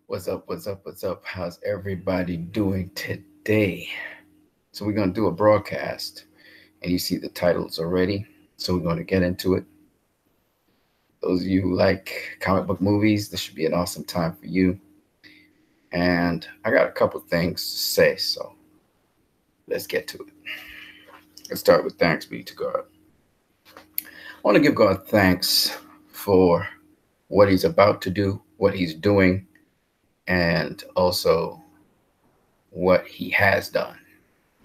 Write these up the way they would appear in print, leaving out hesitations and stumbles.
What's up? What's up? What's up? How's everybody doing today? So, we're going to do a broadcast, and you see the titles already. So, we're going to get into it. Those of you who like comic book movies, this should be an awesome time for you. And I got a couple things to say, so let's get to it. Let's start with thanks be to God. I want to give God thanks for what He's about to do, what He's doing, and also what He has done.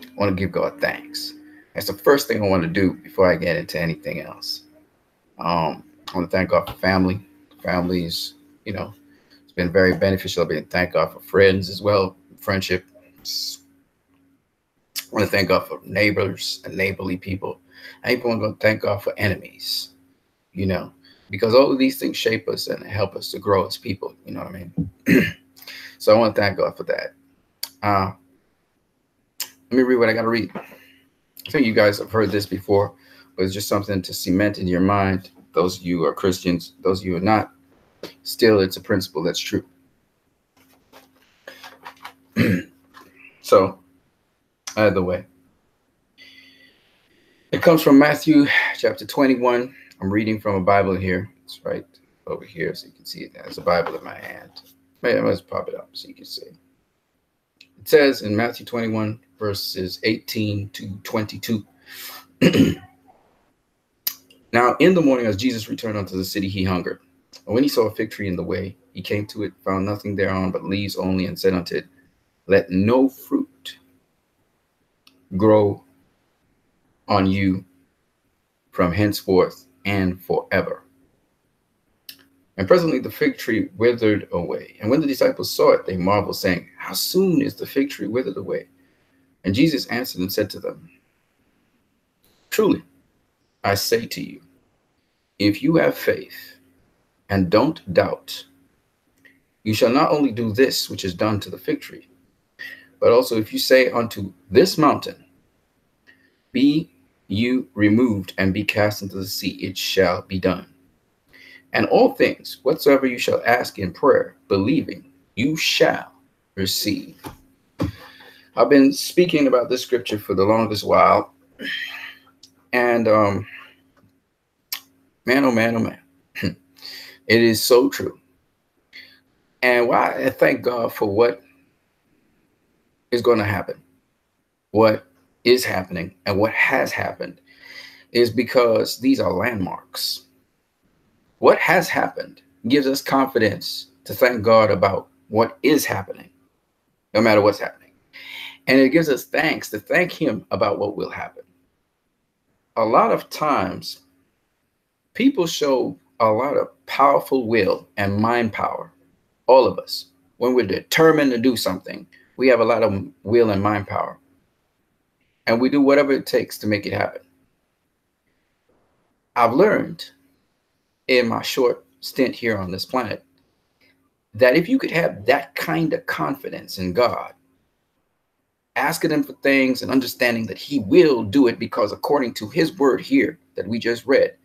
I want to give God thanks. That's the first thing I want to do before I get into anything else. I want to thank God for family. Family is, it's been very beneficial. I've been thank God for friends as well, friendship. I want to thank God for neighbors and neighborly people. I even want to thank God for enemies, you know, because all of these things shape us and help us to grow as people. You know what I mean? So I want to thank God for that. Uh, let me read what I got to read. I think you guys have heard this before, but it's just something to cement in your mind. Those of you who are Christians, those of you who are not, still it's a principle that's true. So, either way, it comes from Matthew chapter 21. I'm reading from a Bible here. It's right over here, so you can see it. There's a Bible in my hand. Maybe let's pop it up so you can see. It says in Matthew 21, verses 18 to 22. Now, in the morning, as Jesus returned unto the city, he hungered. And when he saw a fig tree in the way, he came to it, found nothing thereon but leaves only, and said unto it, let no fruit grow on you from henceforth and forever. And presently the fig tree withered away. And when the disciples saw it, they marveled, saying, how soon is the fig tree withered away? And Jesus answered and said to them, truly, I say to you, if you have faith and don't doubt, you shall not only do this which is done to the fig tree, but also if you say unto this mountain, be you removed and be cast into the sea, it shall be done. And all things whatsoever you shall ask in prayer, believing, you shall receive. I've been speaking about this scripture for the longest while. And man, oh man, oh man. It is so true. And why I thank God for what is going to happen, what is happening, and what has happened is because these are landmarks. What has happened gives us confidence to thank God about what is happening, no matter what's happening. And it gives us thanks to thank Him about what will happen. A lot of times, people show a lot of powerful will and mind power. All of us, when we're determined to do something, we have a lot of will and mind power. And we do whatever it takes to make it happen. I've learned in my short stint here on this planet that if you could have that kind of confidence in God, asking Him for things and understanding that He will do it, because according to His word here that we just read,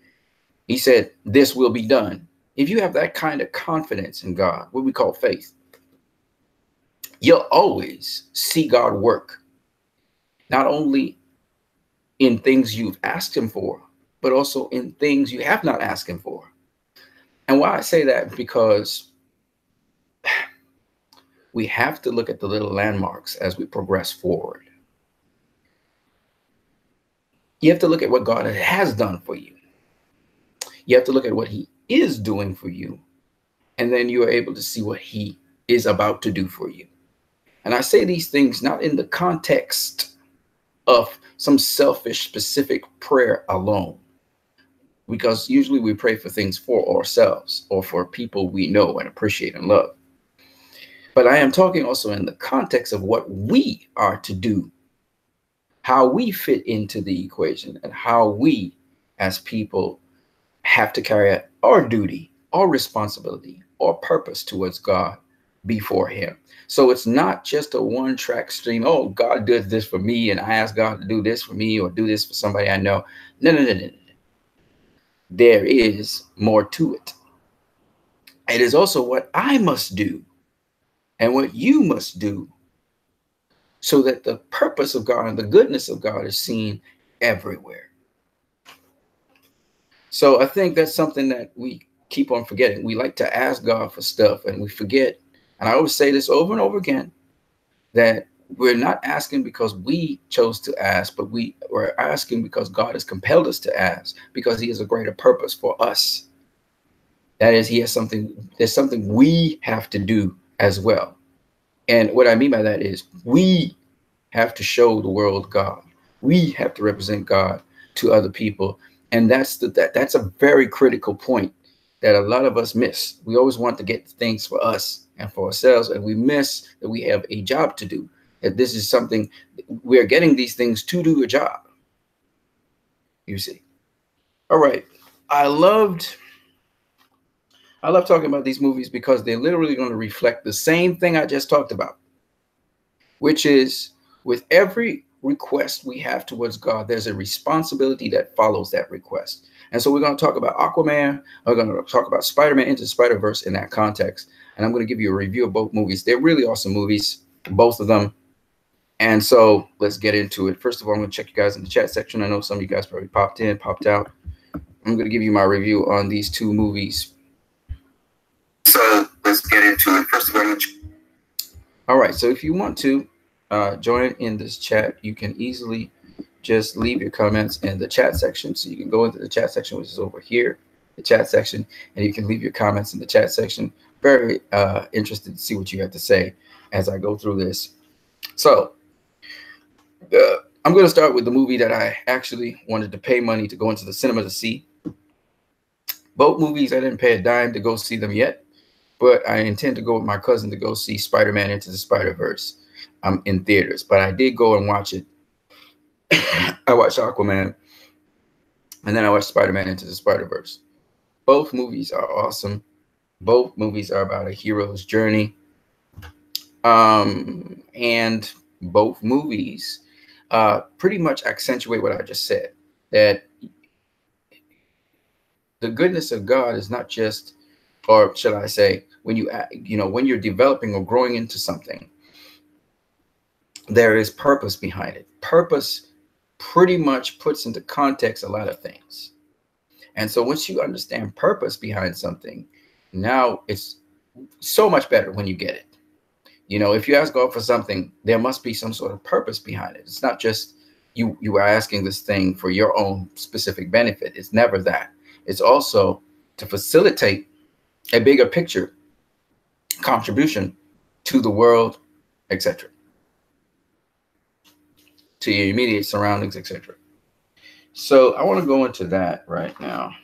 He said, this will be done. If you have that kind of confidence in God, what we call faith, you'll always see God work, not only in things you've asked Him for, but also in things you have not asked Him for. And why I say that, because we have to look at the little landmarks as we progress forward. You have to look at what God has done for you. You have to look at what He is doing for you. And then you are able to see what He is about to do for you. And I say these things not in the context of some selfish, specific prayer alone, because usually we pray for things for ourselves or for people we know and appreciate and love. But I am talking also in the context of what we are to do, how we fit into the equation, and how we as people have to carry out our duty, our responsibility, our purpose towards God before Him. So it's not just a one-track stream. Oh, God did this for me, and I ask God to do this for me or do this for somebody I know. No, no, no, no. There is more to it. It is also what I must do and what you must do so that the purpose of God and the goodness of God is seen everywhere. So I think that's something that we keep on forgetting. We like to ask God for stuff and we forget. And I always say this over and over again, that we're not asking because we chose to ask, but we're asking because God has compelled us to ask, because he has a greater purpose for us. That is, there's something we have to do as well. And what I mean by that is we have to show the world God. We have to represent God to other people. And that's a very critical point that a lot of us miss. We always want to get things for us and for ourselves, and we miss that we have a job to do. That this is something, we are getting these things to do a job. You see. All right. I love talking about these movies because they're literally going to reflect the same thing I just talked about, which is with every request we have towards God, there's a responsibility that follows that request. And so we're going to talk about Aquaman. We're going to talk about Spider-Man Into the Spider-Verse in that context. And I'm going to give you a review of both movies. They're really awesome movies, both of them. And so let's get into it. First of all, I'm going to check you guys in the chat section. I know some of you guys probably popped in, popped out. I'm going to give you my review on these two movies. So let's get into it. First of all, right. So if you want to join in this chat, you can easily just leave your comments in the chat section. So you can go into the chat section, which is over here, the chat section, and you can leave your comments in the chat section. Very interested to see what you have to say as I go through this. So I'm going to start with the movie that I actually wanted to pay money to go into the cinema to see. Both movies, I didn't pay a dime to go see them yet, but I intend to go with my cousin to go see Spider-Man Into the Spider-Verse in theaters. But I did go and watch it. I watched Aquaman, and then I watched Spider-Man Into the Spider-Verse. Both movies are awesome. Both movies are about a hero's journey. And both movies pretty much accentuate what I just said, that the goodness of God is not just, or should I say, when when you're developing or growing into something, there is purpose behind it. Purpose pretty much puts into context a lot of things. And so once you understand purpose behind something, now it's so much better when you get it. If you ask God for something, there must be some sort of purpose behind it. It's not just you are asking this thing for your own specific benefit. It's never that. It's also to facilitate a bigger picture contribution to the world, etc., to your immediate surroundings, etc. So I want to go into that right now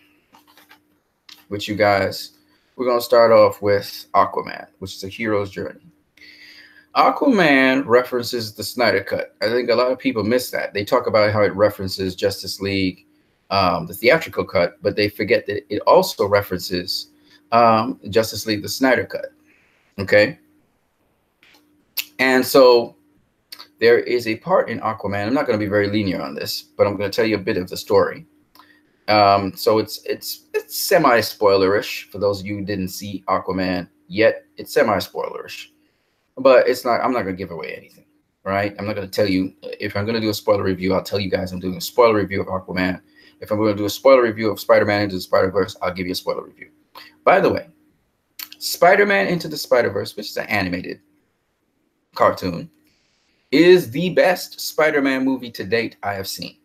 with you guys. We're going to start off with Aquaman, which is a hero's journey. Aquaman references the Snyder Cut. I think a lot of people miss that. They talk about how it references Justice League, the theatrical cut, but they forget that it also references Justice League, the Snyder Cut. Okay. And so there is a part in Aquaman. I'm not going to be very linear on this, but I'm going to tell you a bit of the story. So it's semi-spoilerish for those of you who didn't see Aquaman yet. It's semi-spoilerish, but it's not. I'm not going to give away anything, right? I'm not going to tell you. If I'm going to do a spoiler review, I'll tell you guys I'm doing a spoiler review of Aquaman. If I'm going to do a spoiler review of Spider-Man Into the Spider-Verse, I'll give you a spoiler review. By the way, Spider-Man Into the Spider-Verse, which is an animated cartoon, is the best Spider-Man movie to date I have seen.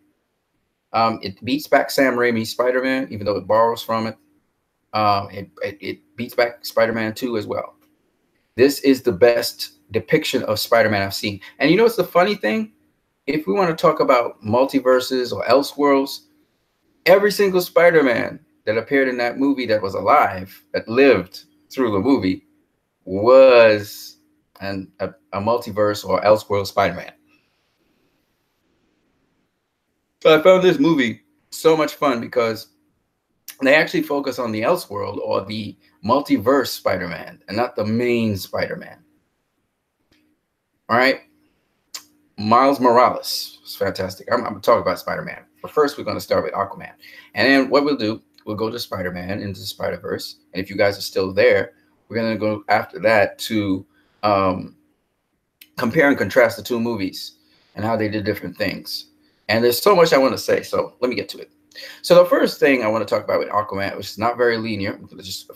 It beats back Sam Raimi's Spider-Man, even though it borrows from it. It beats back Spider-Man 2 as well. This is the best depiction of Spider-Man I've seen. And you know what's the funny thing? If we want to talk about multiverses or Elseworlds, every single Spider-Man that appeared in that movie that was alive, that lived through the movie, was a multiverse or Elseworld Spider-Man. So I found this movie so much fun because they actually focus on the Elseworld or the multiverse Spider-Man and not the main Spider-Man. All right. Miles Morales is fantastic. I'm going to talk about Spider-Man. But first, we're going to start with Aquaman. And then what we'll do, we'll go to Spider-Man Into the Spider-Verse. And if you guys are still there, we're going to go after that to um, compare and contrast the two movies and how they did different things. And there's so much I want to say, so let me get to it. So the first thing I want to talk about with Aquaman, which is not very linear, just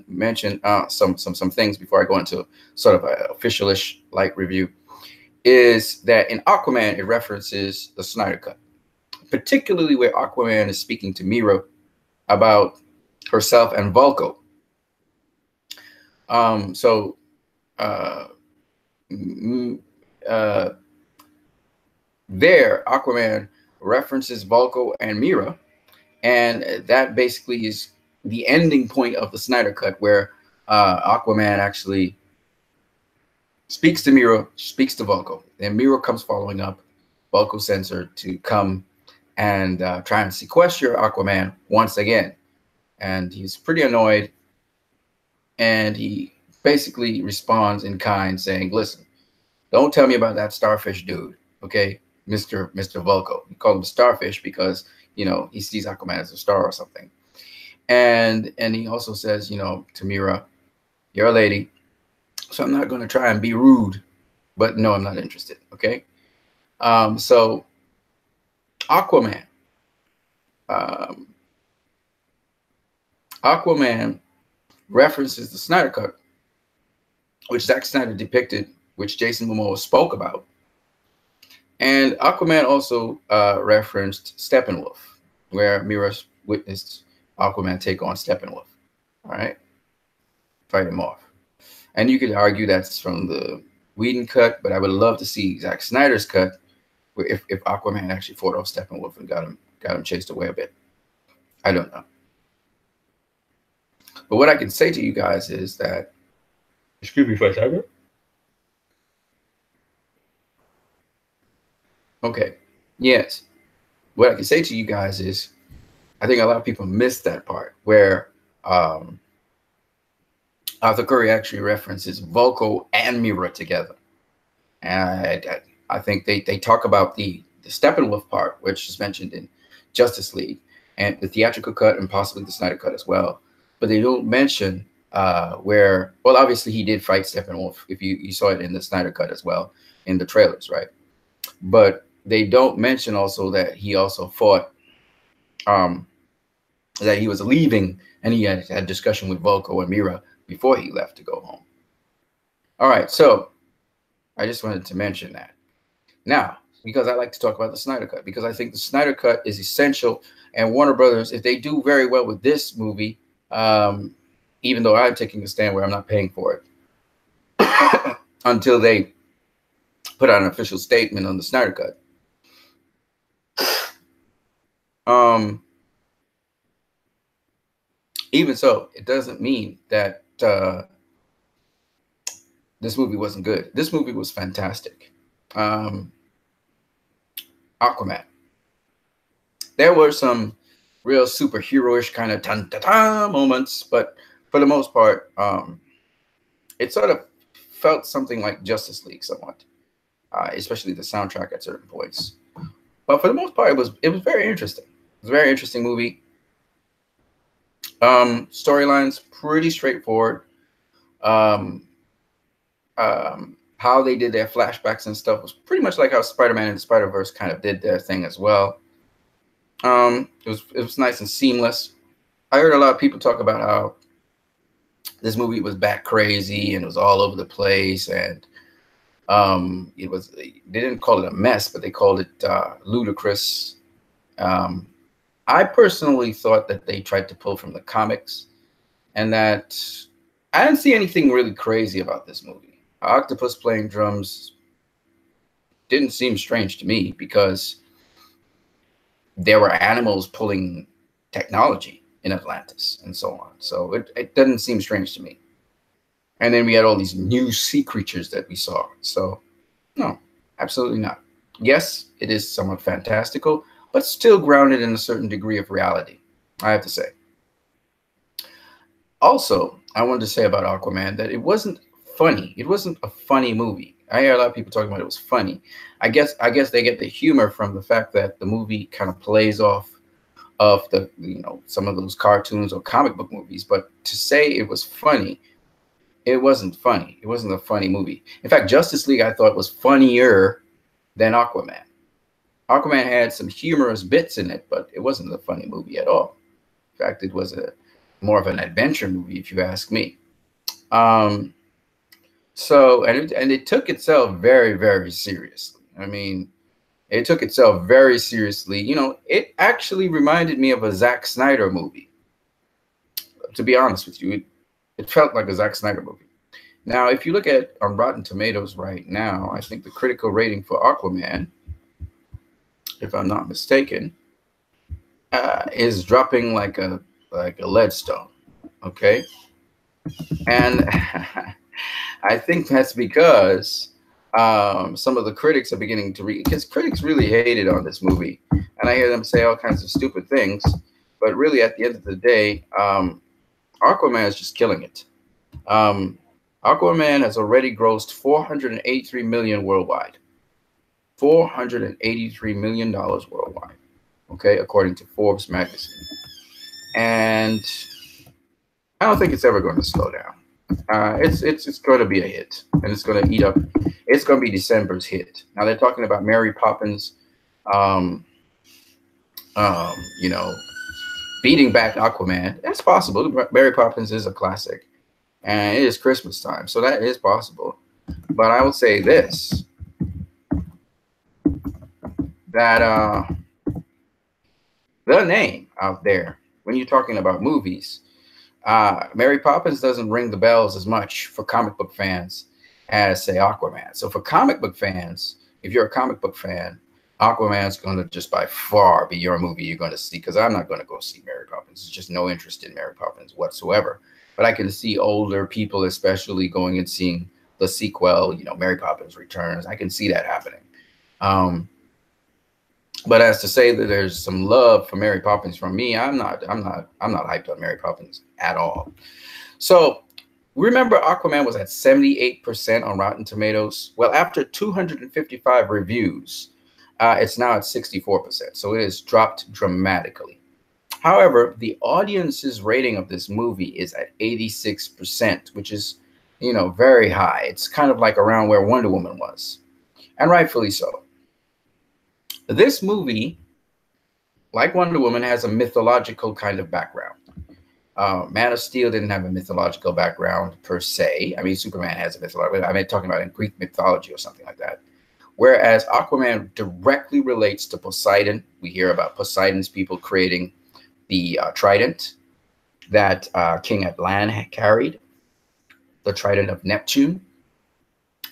mention some things before I go into sort of an official-ish like review, is that in Aquaman it references the Snyder Cut, particularly where Aquaman is speaking to Mira about herself and Vulko. So there, Aquaman references Vulko and Mira, and that basically is the ending point of the Snyder Cut, where Aquaman actually speaks to Mira, speaks to Vulko, and Mira comes following up. Vulko sends her to come and try and sequester Aquaman once again, and he's pretty annoyed, and he basically responds in kind, saying, "Listen, don't tell me about that starfish dude, okay, Mr. Vulko." He called him Starfish because, you know, he sees Aquaman as a star or something. And he also says, you know, to Mira, "You're a lady, so I'm not going to try and be rude, but no, I'm not interested." Okay. So Aquaman, um, Aquaman references the Snyder Cut, which Zack Snyder depicted, which Jason Momoa spoke about. And Aquaman also referenced Steppenwolf, where Mira witnessed Aquaman take on Steppenwolf. All right, fight him off. And you could argue that's from the Whedon cut, but I would love to see Zack Snyder's cut, where if Aquaman actually fought off Steppenwolf and got him chased away a bit. I don't know. But what I can say to you guys is that, excuse me for a second. Okay. Yes. What I can say to you guys is, I think a lot of people missed that part where Arthur Curry actually references Vulko and Mira together. And I think they talk about the Steppenwolf part, which is mentioned in Justice League and the theatrical cut and possibly the Snyder cut as well. But they don't mention where, well, obviously he did fight Steppenwolf. If you saw it in the Snyder cut as well in the trailers, right? But they don't mention also that he also fought, that he was leaving and he had a discussion with Vulko and Mira before he left to go home. All right, so I just wanted to mention that. Now, because I like to talk about the Snyder Cut, because I think the Snyder Cut is essential, and Warner Brothers, if they do very well with this movie, even though I'm taking a stand where I'm not paying for it, until they put out an official statement on the Snyder Cut. Even so, it doesn't mean that this movie wasn't good. This movie was fantastic. Aquaman. There were some real superhero-ish kind of ta-ta moments, but for the most part, it sort of felt something like Justice League somewhat, especially the soundtrack at certain points. But for the most part, it was very interesting. It was a very interesting movie. Storyline's pretty straightforward. How they did their flashbacks and stuff was pretty much like how Spider-Man and the Spiderverse kind of did their thing as well. It was nice and seamless. I heard a lot of people talk about how this movie was bat crazy and it was all over the place, and they didn't call it a mess, but they called it ludicrous. I personally thought that they tried to pull from the comics, and that I didn't see anything really crazy about this movie. Octopus playing drums didn't seem strange to me because there were animals pulling technology in Atlantis and so on. So it doesn't seem strange to me. And then we had all these new sea creatures that we saw. So no, absolutely not. Yes, it is somewhat fantastical, but still grounded in a certain degree of reality, I have to say. Also, I wanted to say about Aquaman that it wasn't funny. It wasn't a funny movie. I hear a lot of people talking about it was funny. I guess they get the humor from the fact that the movie kind of plays off of the, you know, some of those cartoons or comic book movies. But to say it was funny, It wasn't funny. It wasn't a funny movie. In fact, Justice League I thought was funnier than Aquaman. Aquaman had some humorous bits in it, but it wasn't a funny movie at all. In fact, it was a more of an adventure movie, if you ask me. Um, so, and it took itself very, very seriously. I mean, it took itself very seriously. You know, it actually reminded me of a Zack Snyder movie. To be honest with you, it felt like a Zack Snyder movie. Now, if you look at on Rotten Tomatoes right now, I think the critical rating for Aquaman, if I'm not mistaken, is dropping like a leadstone. Okay, and I think that's because some of the critics are beginning to read, because critics really hated on this movie, and I hear them say all kinds of stupid things. But really, at the end of the day, Aquaman is just killing it. Aquaman has already grossed $483 million worldwide. $483 million worldwide. Okay, according to Forbes magazine. And I don't think it's ever going to slow down. It's going to be a hit, and it's going to eat up. It's going to be December's hit. Now they're talking about Mary Poppins, you know, beating back Aquaman. That's possible. Mary Poppins is a classic, and it is Christmas time, so that is possible. But I would say this, that the name out there, when you're talking about movies, Mary Poppins doesn't ring the bells as much for comic book fans as, say, Aquaman. So for comic book fans, if you're a comic book fan, Aquaman's going to just by far be your movie you're going to see, because I'm not going to go see Mary Poppins. There's just no interest in Mary Poppins whatsoever. But I can see older people especially going and seeing the sequel, you know, Mary Poppins Returns. I can see that happening. But as to say that there's some love for Mary Poppins from me, I'm not hyped on Mary Poppins at all. So remember, Aquaman was at 78% on Rotten Tomatoes. Well, after 255 reviews, it's now at 64%. So it has dropped dramatically. However, the audience's rating of this movie is at 86%, which is, you know, very high. It's kind of like around where Wonder Woman was, and rightfully so. This movie, like Wonder Woman, has a mythological kind of background. Man of Steel didn't have a mythological background per se. I mean, Superman has a mythological. I mean, talking about in Greek mythology or something like that. Whereas Aquaman directly relates to Poseidon. We hear about Poseidon's people creating the trident that King Atlan carried, the trident of Neptune.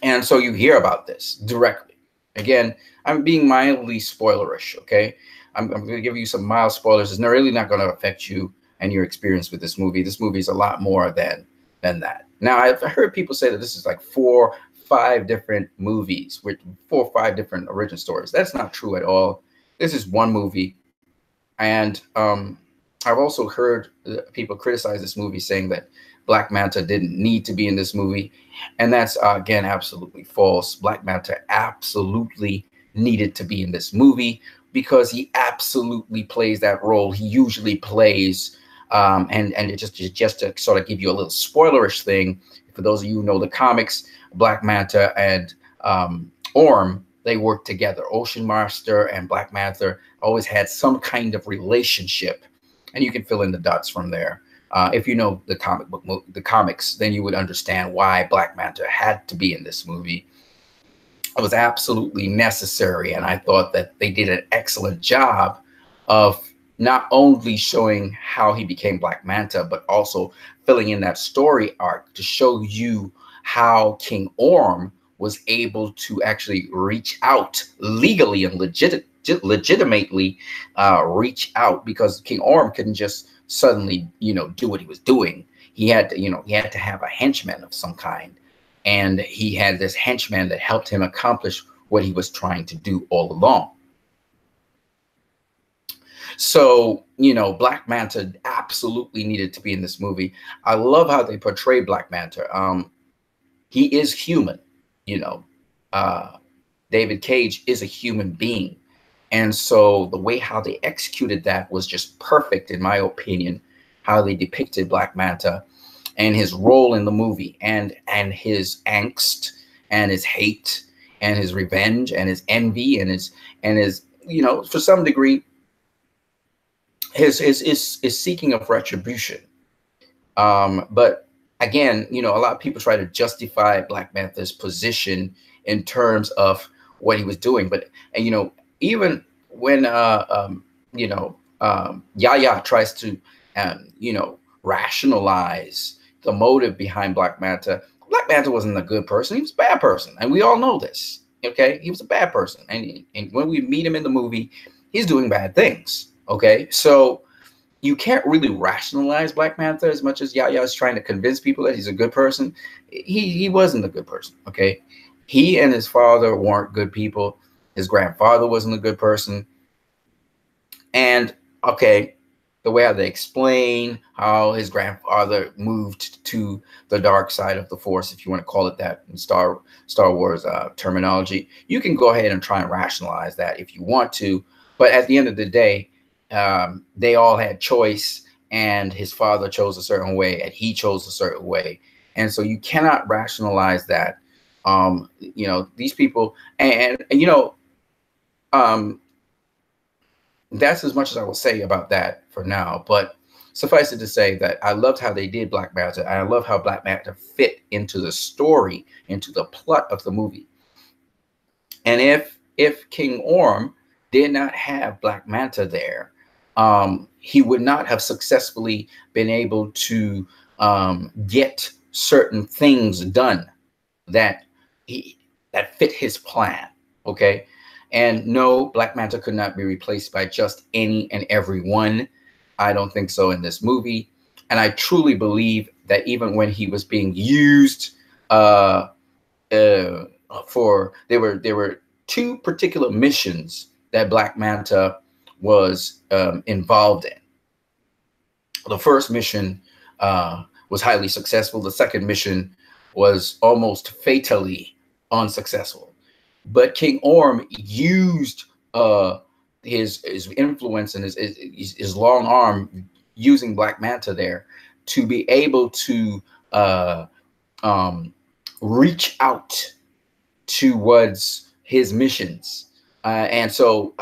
And so you hear about this directly. Again, I'm being mildly spoilerish, okay? I'm going to give you some mild spoilers. It's really not going to affect you and your experience with this movie. This movie is a lot more than that. Now, I've heard people say that this is like 4, 5 different movies with 4 or 5 different origin stories. That's not true at all. This is one movie. And I've also heard people criticize this movie saying that Black Manta didn't need to be in this movie. And that's, again, absolutely false. Black Manta absolutely needed to be in this movie because he absolutely plays that role he usually plays. And it just to sort of give you a little spoilerish thing, for those of you who know the comics, Black Manta and Orm, they worked together. Ocean Master and Black Manta always had some kind of relationship, and you can fill in the dots from there. If you know the comics, then you would understand why Black Manta had to be in this movie. It was absolutely necessary, and I thought that they did an excellent job of not only showing how he became Black Manta, but also filling in that story arc to show you how King Orm was able to actually reach out legally and legitimately reach out, because King Orm couldn't just suddenly, you know, do what he was doing. He had to, you know, he had to have a henchman of some kind. And he had this henchman that helped him accomplish what he was trying to do all along. So, you know, Black Manta absolutely needed to be in this movie. I love how they portray Black Manta. He is human, you know. David Cage is a human being. And so the way how they executed that was just perfect, in my opinion, how they depicted Black Manta. and his role in the movie, and his angst and his hate and his revenge and his envy and his, you know, for some degree, his seeking of retribution. But again, you know, a lot of people try to justify Black Panther's position in terms of what he was doing. But, and, you know, even when, you know, Yaya tries to, you know, rationalize the motive behind Black Panther wasn't a good person. He was a bad person. And we all know this. Okay. He was a bad person. And when we meet him in the movie, he's doing bad things. Okay. So, you can't really rationalize Black Panther as much as Yaya is trying to convince people that he's a good person. He wasn't a good person. Okay, he and his father weren't good people. His grandfather wasn't a good person. And okay, the way how they explain how his grandfather moved to the dark side of the Force, if you want to call it that in Star Wars terminology, you can go ahead and try and rationalize that if you want to. But at the end of the day, they all had choice, and his father chose a certain way and he chose a certain way. And so you cannot rationalize that. You know, these people, and you know, that's as much as I will say about that for now. But suffice it to say that I loved how they did Black Panther. I love how Black Panther fit into the story, into the plot of the movie. And if King Orm did not have Black Manta there, he would not have successfully been able to get certain things done that fit his plan. Okay, and no, Black Manta could not be replaced by just any and every one. I don't think so in this movie, and I truly believe that even when he was being used for, there were two particular missions that Black Manta was involved in. The first mission was highly successful. The second mission was almost fatally unsuccessful. But King Orm used his influence and his long arm, using Black Manta there, to be able to reach out towards his missions. And so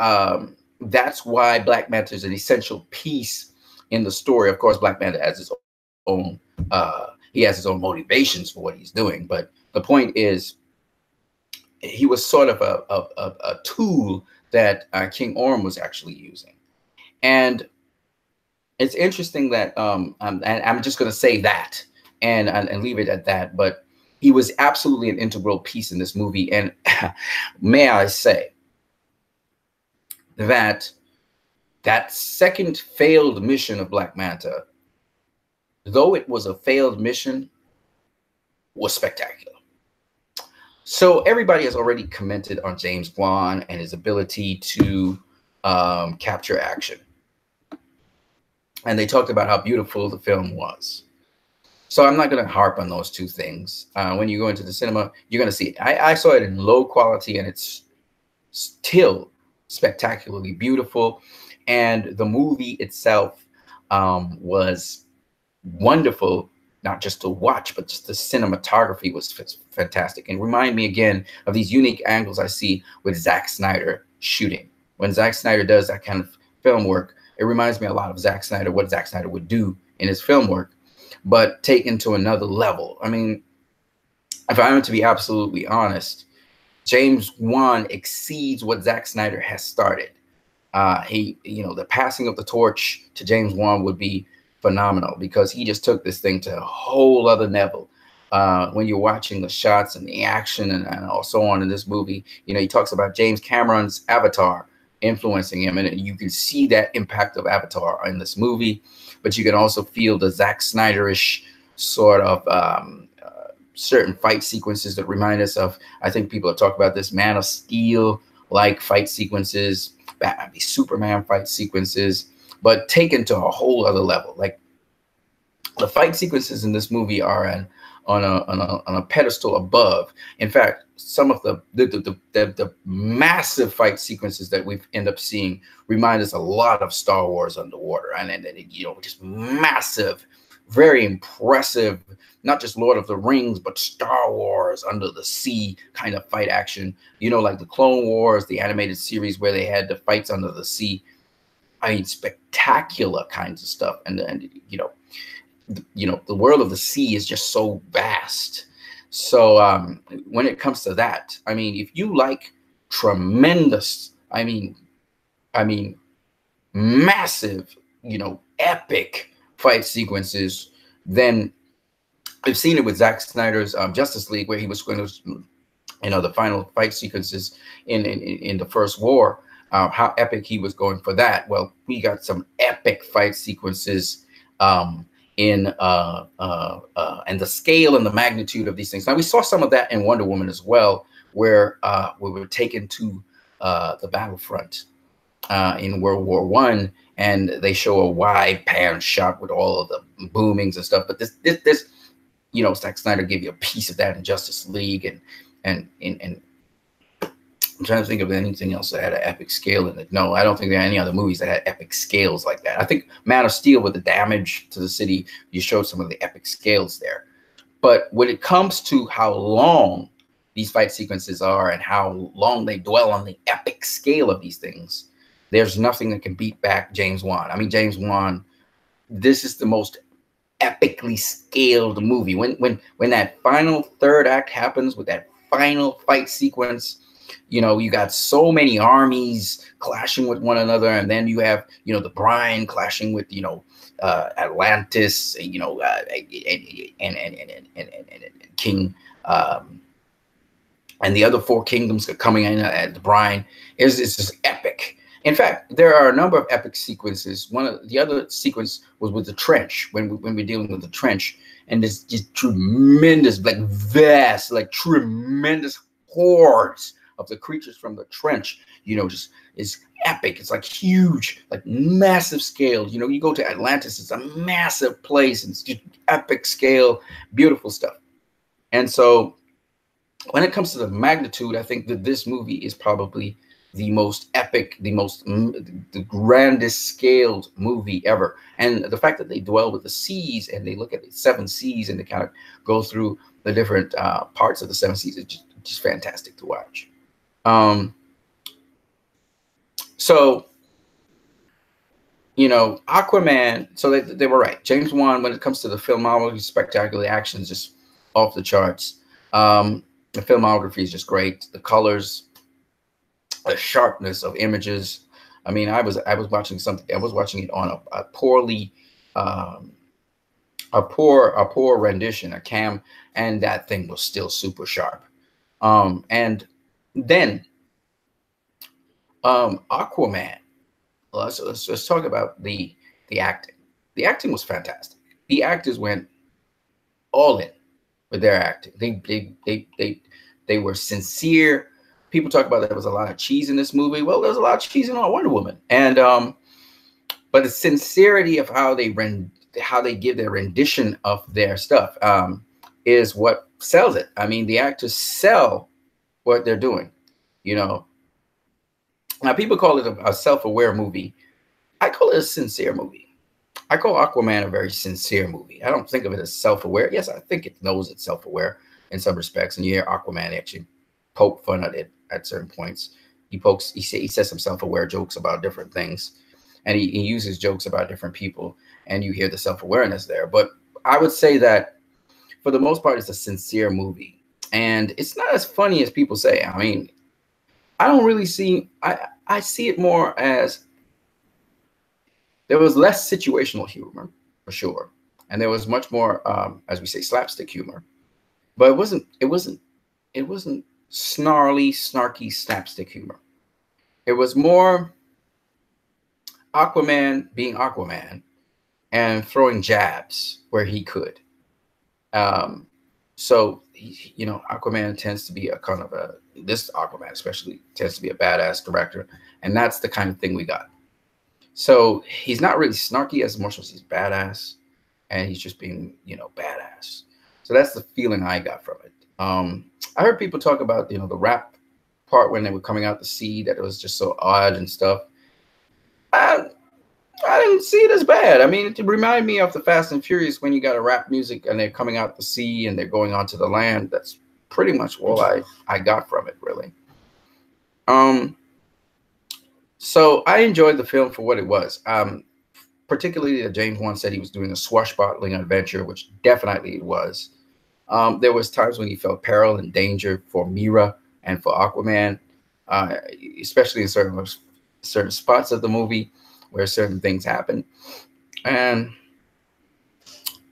that's why Black Manta is an essential piece in the story. Of course, Black Manta has his own, he has his own motivations for what he's doing. But the point is, he was sort of a tool that King Orm was actually using. And it's interesting that, and I'm just going to say that and leave it at that. But he was absolutely an integral piece in this movie. And may I say that that second failed mission of Black Manta, though it was a failed mission, was spectacular. So everybody has already commented on James Wan and his ability to capture action. And they talked about how beautiful the film was. So I'm not going to harp on those two things. When you go into the cinema, you're going to see it. I saw it in low quality, and it's still spectacularly beautiful. And the movie itself was wonderful, not just to watch, but just the cinematography was fantastic. And remind me again of these unique angles I see with Zack Snyder shooting. When Zack Snyder does that kind of film work, it reminds me a lot of Zack Snyder, what Zack Snyder would do in his film work, but taken to another level. I mean, if I am to be absolutely honest, James Wan exceeds what Zack Snyder has started. The passing of the torch to James Wan would be phenomenal, because he just took this thing to a whole other level. When you're watching the shots and the action and so on in this movie, he talks about James Cameron's Avatar influencing him, and you can see that impact of Avatar in this movie, but you can also feel the Zack Snyderish sort of certain fight sequences that remind us of, I think people have talked about this, Man of Steel like fight sequences, Superman fight sequences, but taken to a whole other level. Like, the fight sequences in this movie are on a pedestal above. In fact, some of the massive fight sequences that we end up seeing remind us a lot of Star Wars underwater, and just massive very impressive, not just Lord of the Rings, but Star Wars under the sea kind of fight action. You know, like the Clone Wars, the animated series where they had the fights under the sea. I mean, spectacular kinds of stuff. And the world of the sea is just so vast. So when it comes to that, I mean, if you like tremendous, I mean, massive, epic fight sequences, then I've seen it with Zack Snyder's Justice League, where he was going to, the final fight sequences in the first war, how epic he was going for that. Well, we got some epic fight sequences and the scale and the magnitude of these things. Now, we saw some of that in Wonder Woman as well, where we were taken to the battlefront in World War I, and they show a wide pan shot with all of the boomings and stuff. But this Zack Snyder gave you a piece of that in Justice League, and I'm trying to think of anything else that had an epic scale in it. No, I don't think there are any other movies that had epic scales like that. I think Man of Steel, with the damage to the city, you showed some of the epic scales there. But when it comes to how long these fight sequences are and how long they dwell on the epic scale of these things, there's nothing that can beat back James Wan. I mean, James Wan, this is the most epically scaled movie. When that final third act happens with that final fight sequence, you got so many armies clashing with one another, and then you have the brine clashing with Atlantis, and King and the other four kingdoms coming in at the brine. It's just epic. In fact, there are a number of epic sequences. One of the other sequence was with the trench, when we're dealing with the trench, and this just tremendous, like vast, like tremendous hordes of the creatures from the trench, just is epic. It's like huge, like massive scale. You go to Atlantis, it's a massive place, and it's just epic scale, beautiful stuff. And so when it comes to the magnitude, I think that this movie is probably the most epic, the grandest scaled movie ever. And the fact that they dwell with the seas and they look at the 7 seas and they kind of go through the different parts of the 7 seas is just fantastic to watch. So, Aquaman, so they were right. James Wan, when it comes to the filmography, spectacular, action is just off the charts. The filmography is just great. The colors, the sharpness of images. I mean, I was watching something. I was watching it on a poorly, a poor rendition, a cam, and that thing was still super sharp. And then Aquaman. Let's talk about the acting. The acting was fantastic. The actors went all in with their acting. They were sincere. People talk about there was a lot of cheese in this movie. Well, there's a lot of cheese in Wonder Woman, and but the sincerity of how they give their rendition of their stuff is what sells it. I mean, the actors sell what they're doing. Now people call it a self-aware movie. I call it a sincere movie. I call Aquaman a very sincere movie. I don't think of it as self-aware. Yes, I think it knows it's self-aware in some respects, and you hear Aquaman actually poke fun at it at certain points. He says some self-aware jokes about different things, and he uses jokes about different people, and you hear the self-awareness there. But I would say that for the most part, it's a sincere movie, and it's not as funny as people say. I mean, I don't really see. I see it more as there was less situational humor for sure, and there was much more, as we say, slapstick humor. But it wasn't snarly, snarky slapstick humor. It was more Aquaman being Aquaman and throwing jabs where he could. So Aquaman tends to be this Aquaman especially tends to be a badass director, and that's the kind of thing we got. So he's not really snarky as much as he's badass, and he's just being badass. So that's the feeling I got from it. I heard people talk about the rap part when they were coming out the sea, that it was just so odd and stuff. I didn't see it as bad. I mean, it reminded me of the Fast and Furious when you got a rap music and they're coming out the sea and they're going onto the land. That's pretty much all I got from it, really. Um, so I enjoyed the film for what it was. Particularly that James Wan said he was doing a swashbuckling adventure, which definitely it was. There was times when he felt peril and danger for Mira and for Aquaman, uh, especially in certain spots of the movie where certain things happen. And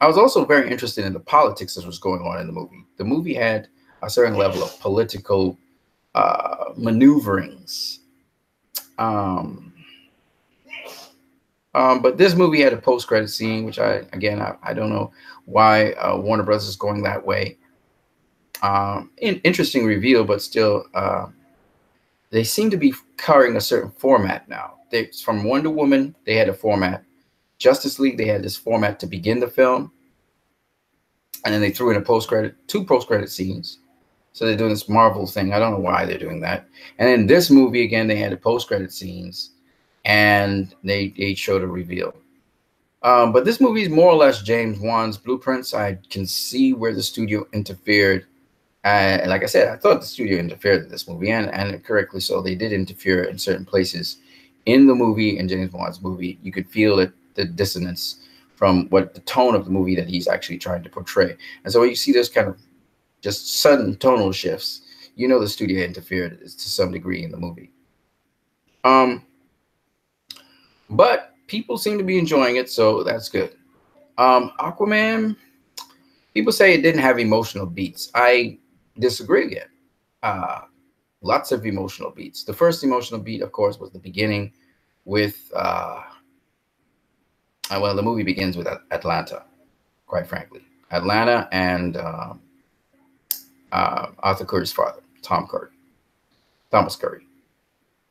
I was also very interested in the politics that was going on in the movie. The movie had a certain level of political maneuverings. Um, but this movie had a post-credit scene, which I don't know why Warner Bros. Is going that way. Interesting reveal, but still, they seem to be carrying a certain format now. From Wonder Woman, they had a format. Justice League, they had this format to begin the film, and then they threw in two post-credit scenes. So they're doing this Marvel thing. I don't know why they're doing that. And in this movie, again, they had the post-credit scenes, and they showed a reveal. But this movie is more or less James Wan's blueprints. I can see where the studio interfered. And like I said, I thought the studio interfered in this movie, and correctly so. They did interfere in certain places in the movie, in James Wan's movie. You could feel it, the dissonance from what the tone of the movie that he's actually trying to portray. And so when you see this kind of just sudden tonal shifts, you know the studio interfered to some degree in the movie. But people seem to be enjoying it, so that's good. Aquaman, people say it didn't have emotional beats. I disagree again. Lots of emotional beats. The first emotional beat, of course, was the beginning with, well, the movie begins with Atlanta, quite frankly. Atlanta and Arthur Curry's father, Thomas Curry.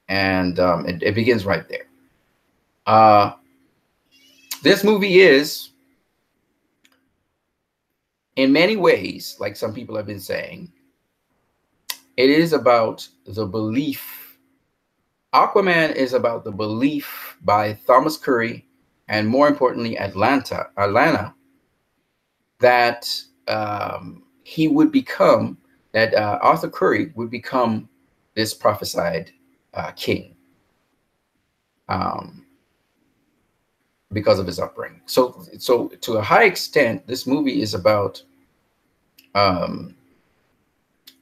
And it begins right there. This movie is, in many ways, like some people have been saying, it is about the belief. Aquaman is about the belief by Thomas Curry, and more importantly, Atlanta, that he would become, that Arthur Curry would become this prophesied king. Because of his upbringing. So to a high extent, this movie is about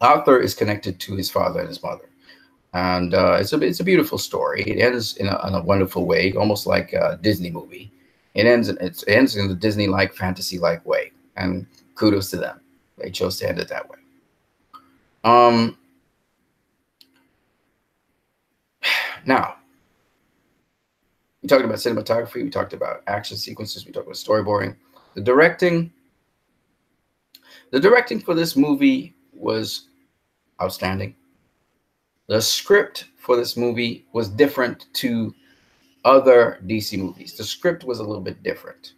Arthur is connected to his father and his mother, and it's a beautiful story. It ends in a wonderful way, almost like a Disney movie. It ends in the Disney-like, fantasy-like way, and kudos to them. They chose to end it that way. Now, we talked about cinematography. We talked about action sequences. We talked about storyboarding. The directing for this movie was outstanding. The script for this movie was different to other DC movies. The script was a little bit different.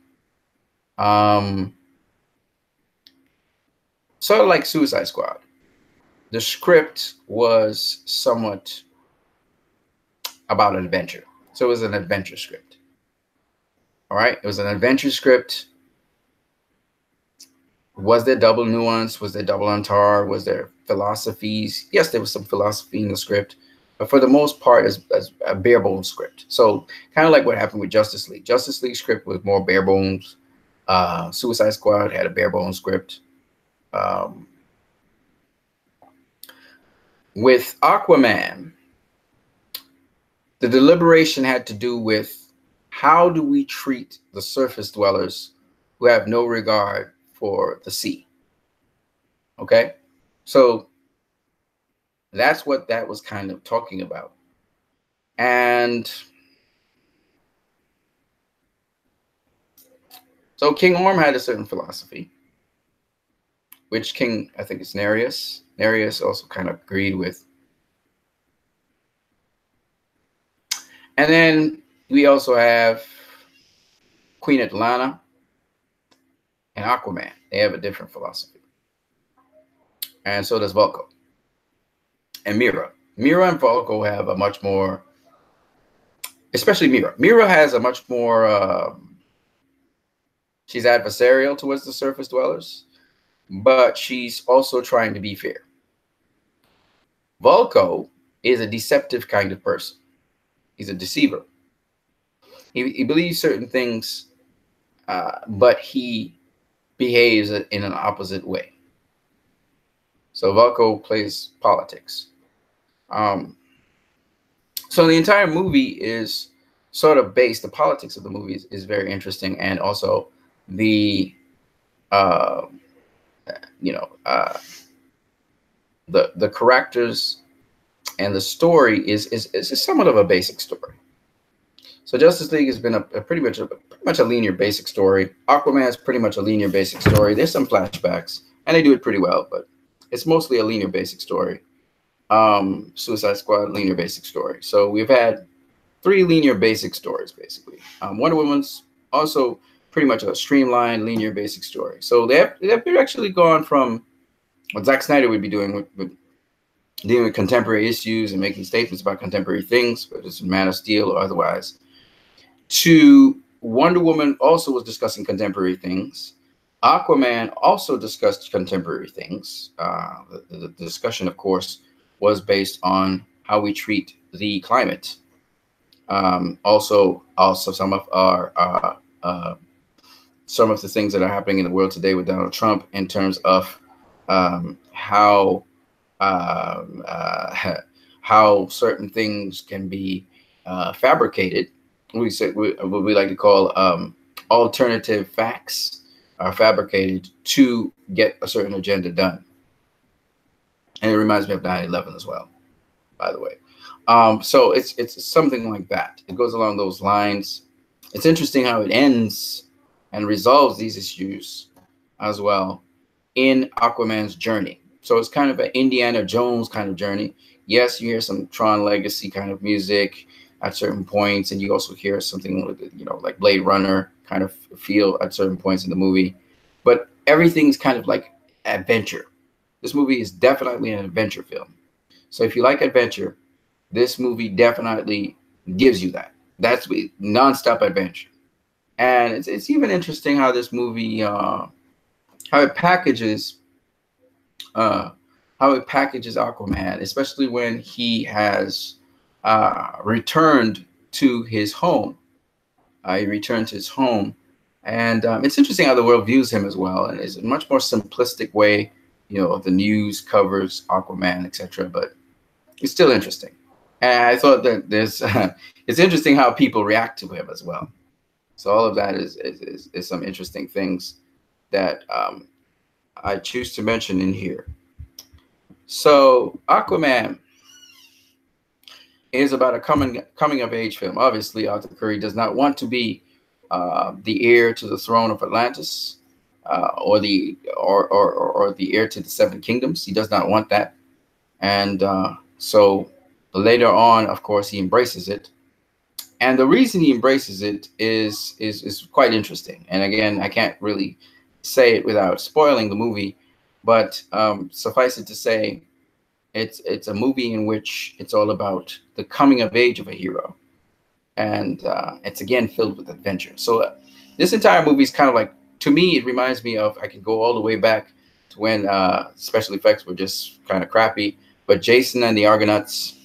Sort of like Suicide Squad. The script was somewhat about an adventure. So it was an adventure script. All right. It was an adventure script. Was there double nuance? Was there double entendre? Was there philosophies? Yes, there was some philosophy in the script, but for the most part, it's a bare bones script. So kind of like what happened with Justice League. Justice League script was more bare bones. Suicide Squad had a bare bones script. With Aquaman, the deliberation had to do with how do we treat the surface dwellers who have no regard for the sea. Okay, so that's what that was kind of talking about. And so King Orm had a certain philosophy, which King, I think it's Nereus also kind of agreed with. And then we also have Queen Atlanta and Aquaman. They have a different philosophy. And so does Vulko. And Mira. Mira and Vulko have a much more especially Mira. Mira has a much more, she's adversarial towards the surface dwellers, but she's also trying to be fair. Volko is a deceptive kind of person. He's a deceiver. He believes certain things, but he behaves in an opposite way. So Volko plays politics. So the entire movie is sort of based, the politics of the movie is very interesting, and also the you know the characters and the story is somewhat of a basic story. So Justice League has been a pretty much a linear basic story. Aquaman is pretty much a linear basic story. There's some flashbacks, and they do it pretty well, but it's mostly a linear basic story. Suicide Squad, linear basic story. So we've had 3 linear basic stories, basically. Wonder Woman's also pretty much a streamlined linear basic story. So they've actually gone from what Zack Snyder would be doing with dealing with contemporary issues and making statements about contemporary things, whether it's Man of Steel or otherwise, to Wonder Woman also was discussing contemporary things. Aquaman also discussed contemporary things. The discussion, of course, was based on how we treat the climate. Also some of our some of the things that are happening in the world today with Donald Trump in terms of how certain things can be fabricated. We say what we like to call alternative facts are fabricated to get a certain agenda done. And it reminds me of 9/11 as well, by the way. So it's something like that. It goes along those lines. It's interesting how it ends and resolves these issues as well in Aquaman's journey. So it's kind of an Indiana Jones kind of journey. Yes, you hear some Tron Legacy kind of music at certain points, and you also hear something with, like Blade Runner kind of feel at certain points in the movie. But everything's kind of like adventure. This movie is definitely an adventure film. So if you like adventure, this movie definitely gives you that. That's nonstop adventure. And it's even interesting how this movie, how it packages Aquaman, especially when he has returned to his home. He returned to his home, and it's interesting how the world views him as well, and it's a much more simplistic way. The news covers Aquaman, etc., but it's still interesting. And I thought that there's it's interesting how people react to him as well. So all of that is some interesting things that I choose to mention in here. So Aquaman is about a coming of age film. Obviously, Arthur Curry does not want to be the heir to the throne of Atlantis, or the heir to the 7 kingdoms. He does not want that, and so later on, of course, he embraces it. And the reason he embraces it is quite interesting. And again, I can't really say it without spoiling the movie, but suffice it to say, it's a movie in which it's all about the coming of age of a hero, and it's again filled with adventure. So this entire movie is kind of like, to me, it reminds me of, I can go all the way back to when special effects were just kind of crappy, but Jason and the Argonauts,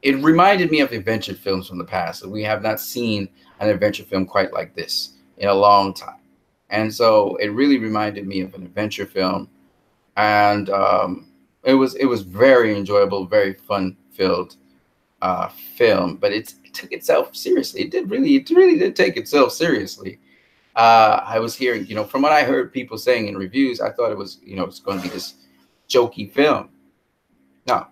it reminded me of adventure films from the past. We have not seen an adventure film quite like this in a long time. And so it really reminded me of an adventure film. And it was very enjoyable, very fun-filled film, but it took itself seriously. It really did take itself seriously. I was hearing, from what I heard people saying in reviews, I thought it was, it's going to be this jokey film. No,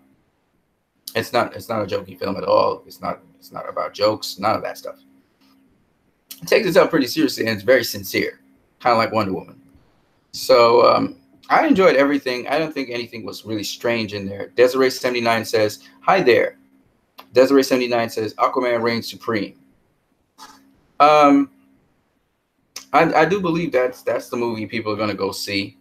it's not a jokey film at all. It's not about jokes, none of that stuff. It takes itself pretty seriously, and it's very sincere, kind of like Wonder Woman. So I enjoyed everything. I don't think anything was really strange in there. Desiree79 says, "Hi there." Desiree79 says, "Aquaman reigns supreme." I do believe that's the movie people are going to go see.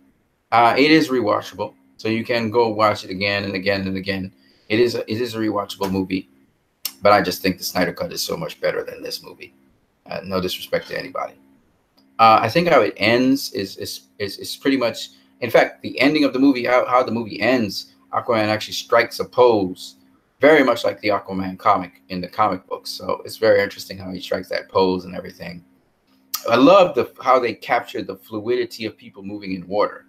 It is rewatchable, so you can go watch it again and again and again. it is a rewatchable movie, but I just think the Snyder Cut is so much better than this movie. No disrespect to anybody. I think how it ends is pretty much. In fact, the ending of the movie, how the movie ends, Aquaman actually strikes a pose, very much like the Aquaman comic in the comic books. So it's very interesting how he strikes that pose and everything. I love how they captured the fluidity of people moving in water,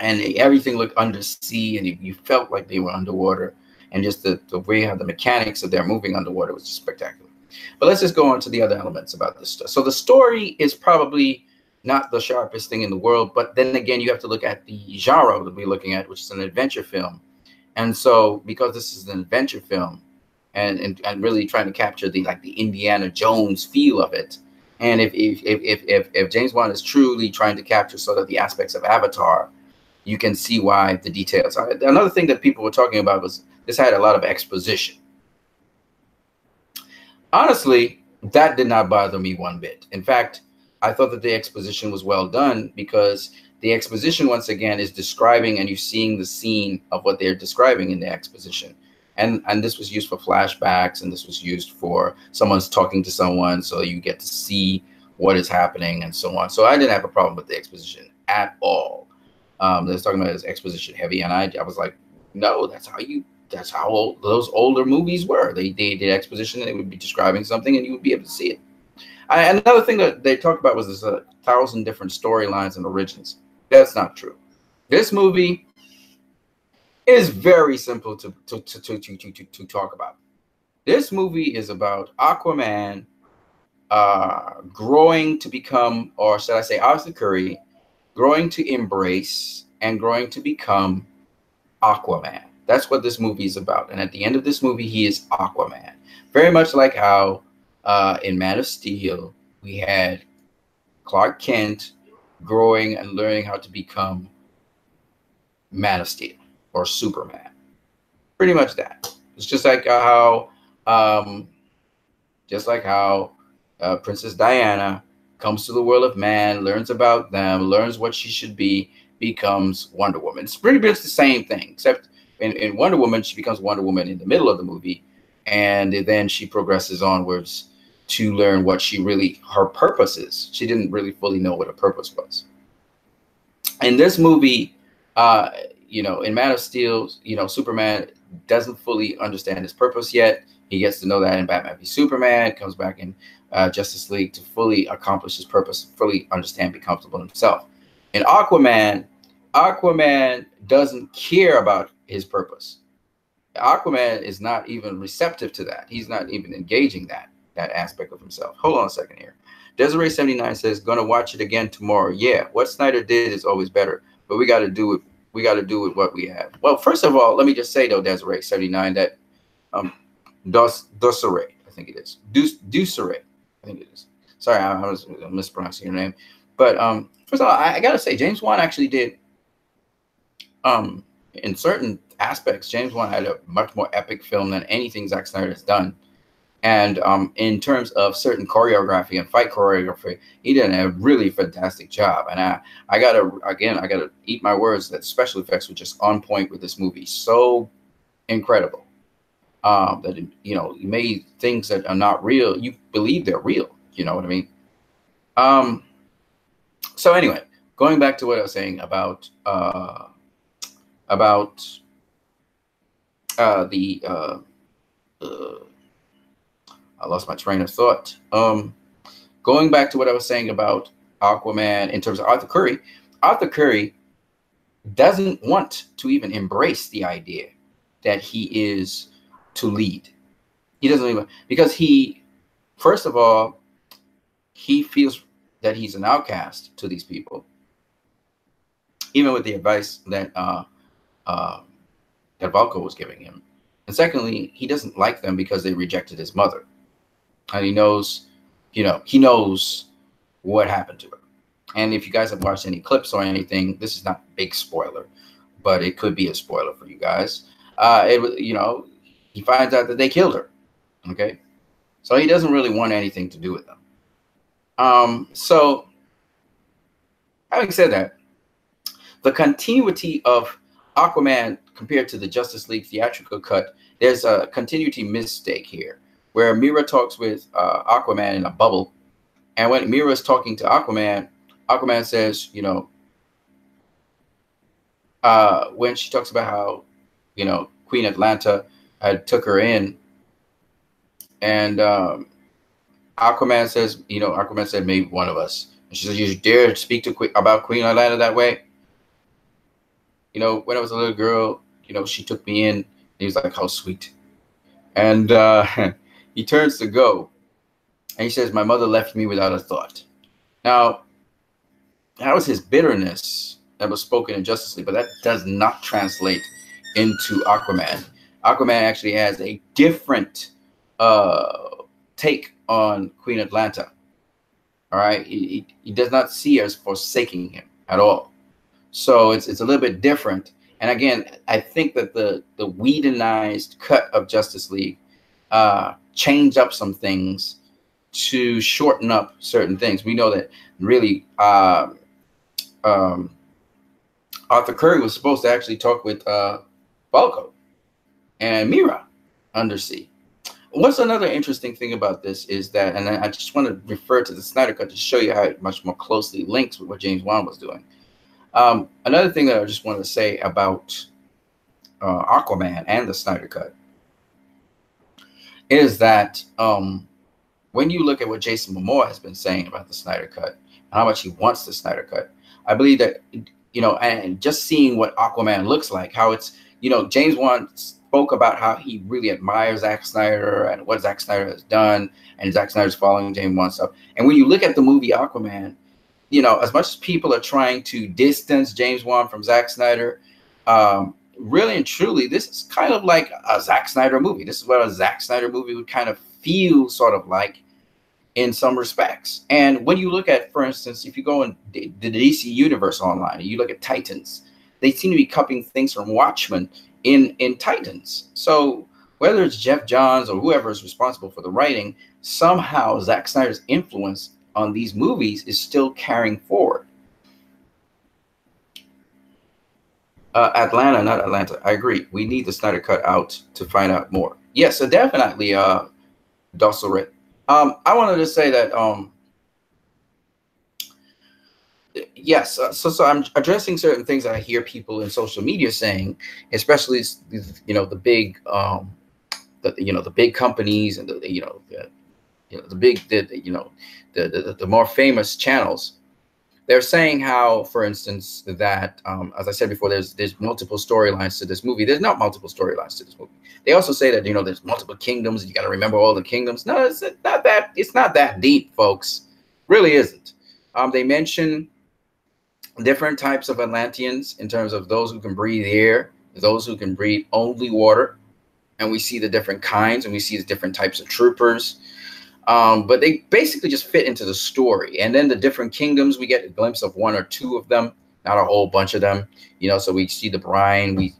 and everything looked undersea, and you felt like they were underwater, and just the way how the mechanics of their moving underwater was just spectacular. But let's just go on to the other elements about this stuff. So the story is probably not the sharpest thing in the world, but then again, you have to look at the genre that we're looking at, which is an adventure film. And so because this is an adventure film, and really trying to capture the Indiana Jones feel of it, and if James Wan is truly trying to capture sort of the aspects of Avatar, you can see why the details. Another thing that people were talking about was this had a lot of exposition. Honestly, that did not bother me one bit. In fact, I thought that the exposition was well done, because the exposition, once again, is describing, and you're seeing the scene of what they're describing in the exposition. And this was used for flashbacks, and this was used for someone's talking to someone, so you get to see what is happening and so on. So I didn't have a problem with the exposition at all. They was talking about it as exposition heavy, and I was like, no, that's how those older movies were. They did exposition, and they would be describing something, and you would be able to see it. Another thing that they talked about was there's 1,000 different storylines and origins. That's not true. This movie is very simple to talk about. This movie is about Aquaman growing to become, or should I say, Arthur Curry growing to embrace and growing to become Aquaman. That's what this movie is about. And at the end of this movie, he is Aquaman. Very much like how in Man of Steel, we had Clark Kent growing and learning how to become Man of Steel or Superman. Pretty much that. It's just like how Princess Diana comes to the world of man, learns about them, learns what she should be, becomes Wonder Woman. It's pretty much the same thing, except in Wonder Woman, she becomes Wonder Woman in the middle of the movie, and then she progresses onwards to learn what her purpose is. She didn't really fully know what her purpose was. In this movie, in Man of Steel, Superman doesn't fully understand his purpose yet. He gets to know that in Batman v Superman, comes back in Justice League to fully accomplish his purpose, fully understand, be comfortable in himself. In Aquaman doesn't care about his purpose. Aquaman is not even receptive to that. He's not even engaging that aspect of himself. Hold on a second here. Desiree79 says, gonna watch it again tomorrow. Yeah, what Snyder did is always better, but we got to do it. We got to do with what we have. Well, first of all, let me just say though, Desiree79, that Duceray, I think it is. Duceray, I think it is. Sorry, I was mispronouncing your name. But first of all, I gotta say, James Wan actually did. In certain aspects, James Wan had a much more epic film than anything Zack Snyder has done. And in terms of certain choreography and fight choreography, he did a really fantastic job. And I gotta eat my words that special effects were just on point with this movie. So incredible. That you made things that are not real, you believe they're real. You know what I mean? So anyway, going back to what I was saying about I lost my train of thought. Going back to what I was saying about Aquaman in terms of Arthur Curry. Arthur Curry doesn't want to even embrace the idea that he is to lead. He doesn't even, because first of all, he feels that he's an outcast to these people, even with the advice that that Valko was giving him. And secondly, he doesn't like them because they rejected his mother. And he knows what happened to her. And if you guys have watched any clips or anything, this is not a big spoiler, but it could be a spoiler for you guys. He finds out that they killed her. Okay. So he doesn't really want anything to do with them. So having said that, the continuity of Aquaman compared to the Justice League theatrical cut, there's a continuity mistake here, where Mira talks with Aquaman in a bubble, and when Mira is talking to Aquaman, Aquaman says, when she talks about how, Queen Atlanta had took her in, and Aquaman says, Aquaman said, maybe one of us. And she says, you dare speak to about Queen Atlanta that way? When I was a little girl, she took me in. And he was like, how sweet. And he turns to go, and he says, my mother left me without a thought. Now, that was his bitterness that was spoken in Justice League, but that does not translate into Aquaman. Aquaman actually has a different take on Queen Atlanta. All right, he does not see her as forsaking him at all. So it's a little bit different. And again, I think that the Whedonized cut of Justice League changed up some things to shorten up certain things. We know that really Arthur Curry was supposed to actually talk with Falco and Mira undersea. What's another interesting thing about this is that, and I just want to refer to the Snyder Cut to show you how it much more closely links with what James Wan was doing. Another thing that I just wanted to say about Aquaman and the Snyder Cut is that when you look at what Jason Momoa has been saying about the Snyder Cut and how much he wants the Snyder Cut, I believe that, and just seeing what Aquaman looks like, how it's, James Wan spoke about how he really admires Zack Snyder and what Zack Snyder has done, and Zack Snyder's following James Wan stuff. And when you look at the movie Aquaman, as much as people are trying to distance James Wan from Zack Snyder, really and truly, this is kind of like a Zack Snyder movie. This is what a Zack Snyder movie would kind of feel sort of like in some respects. And when you look at, for instance, if you go in the DC universe online and you look at Titans, they seem to be copying things from Watchmen in Titans. So whether it's Jeff Johns or whoever is responsible for the writing, somehow Zack Snyder's influence on these movies is still carrying forward. Atlanta, not Atlanta. I agree. We need the Snyder Cut out to find out more. Yes, so definitely, Dosselrit. I wanted to say that, yes, so I'm addressing certain things that I hear people in social media saying, especially, the big, the big companies and the more famous channels. They're saying how, for instance, that, as I said before, there's multiple storylines to this movie. There's not multiple storylines to this movie. They also say that, there's multiple kingdoms. You got to remember all the kingdoms. No, it's not that deep, folks. Really isn't. They mention different types of Atlanteans in terms of those who can breathe air, those who can breathe only water. And we see the different kinds, and we see the different types of troopers. But they basically just fit into the story. And then the different kingdoms, we get a glimpse of one or two of them, not a whole bunch of them. So we see the brine, we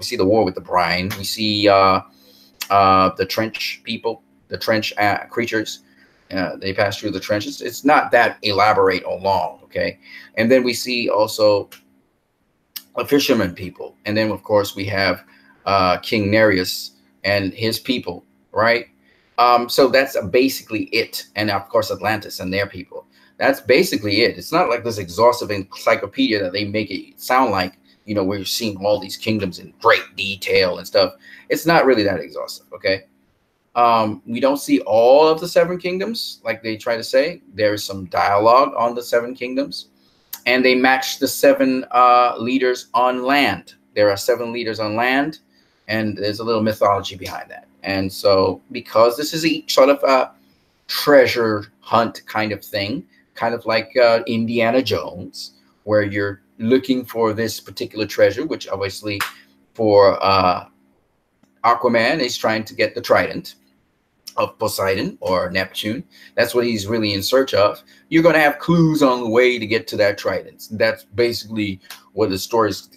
see the war with the brine. We see the trench people, the trench creatures. They pass through the trenches. It's not that elaborate or long, okay? And then we see also a fisherman people. And then, of course, we have King Nereus and his people, right? So that's basically it. And of course, Atlantis and their people. That's basically it. It's not like this exhaustive encyclopedia that they make it sound like, where you're seeing all these kingdoms in great detail and stuff. It's not really that exhaustive, okay? We don't see all of the 7 kingdoms like they try to say. There is some dialogue on the 7 kingdoms, and they match the 7 leaders on land. There are 7 leaders on land, and there's a little mythology behind that. And so because this is a sort of a treasure hunt kind of thing, kind of like Indiana Jones, where you're looking for this particular treasure, which obviously for Aquaman is trying to get the trident of Poseidon or Neptune. That's what he's really in search of. You're going to have clues on the way to get to that trident. That's basically what the story is,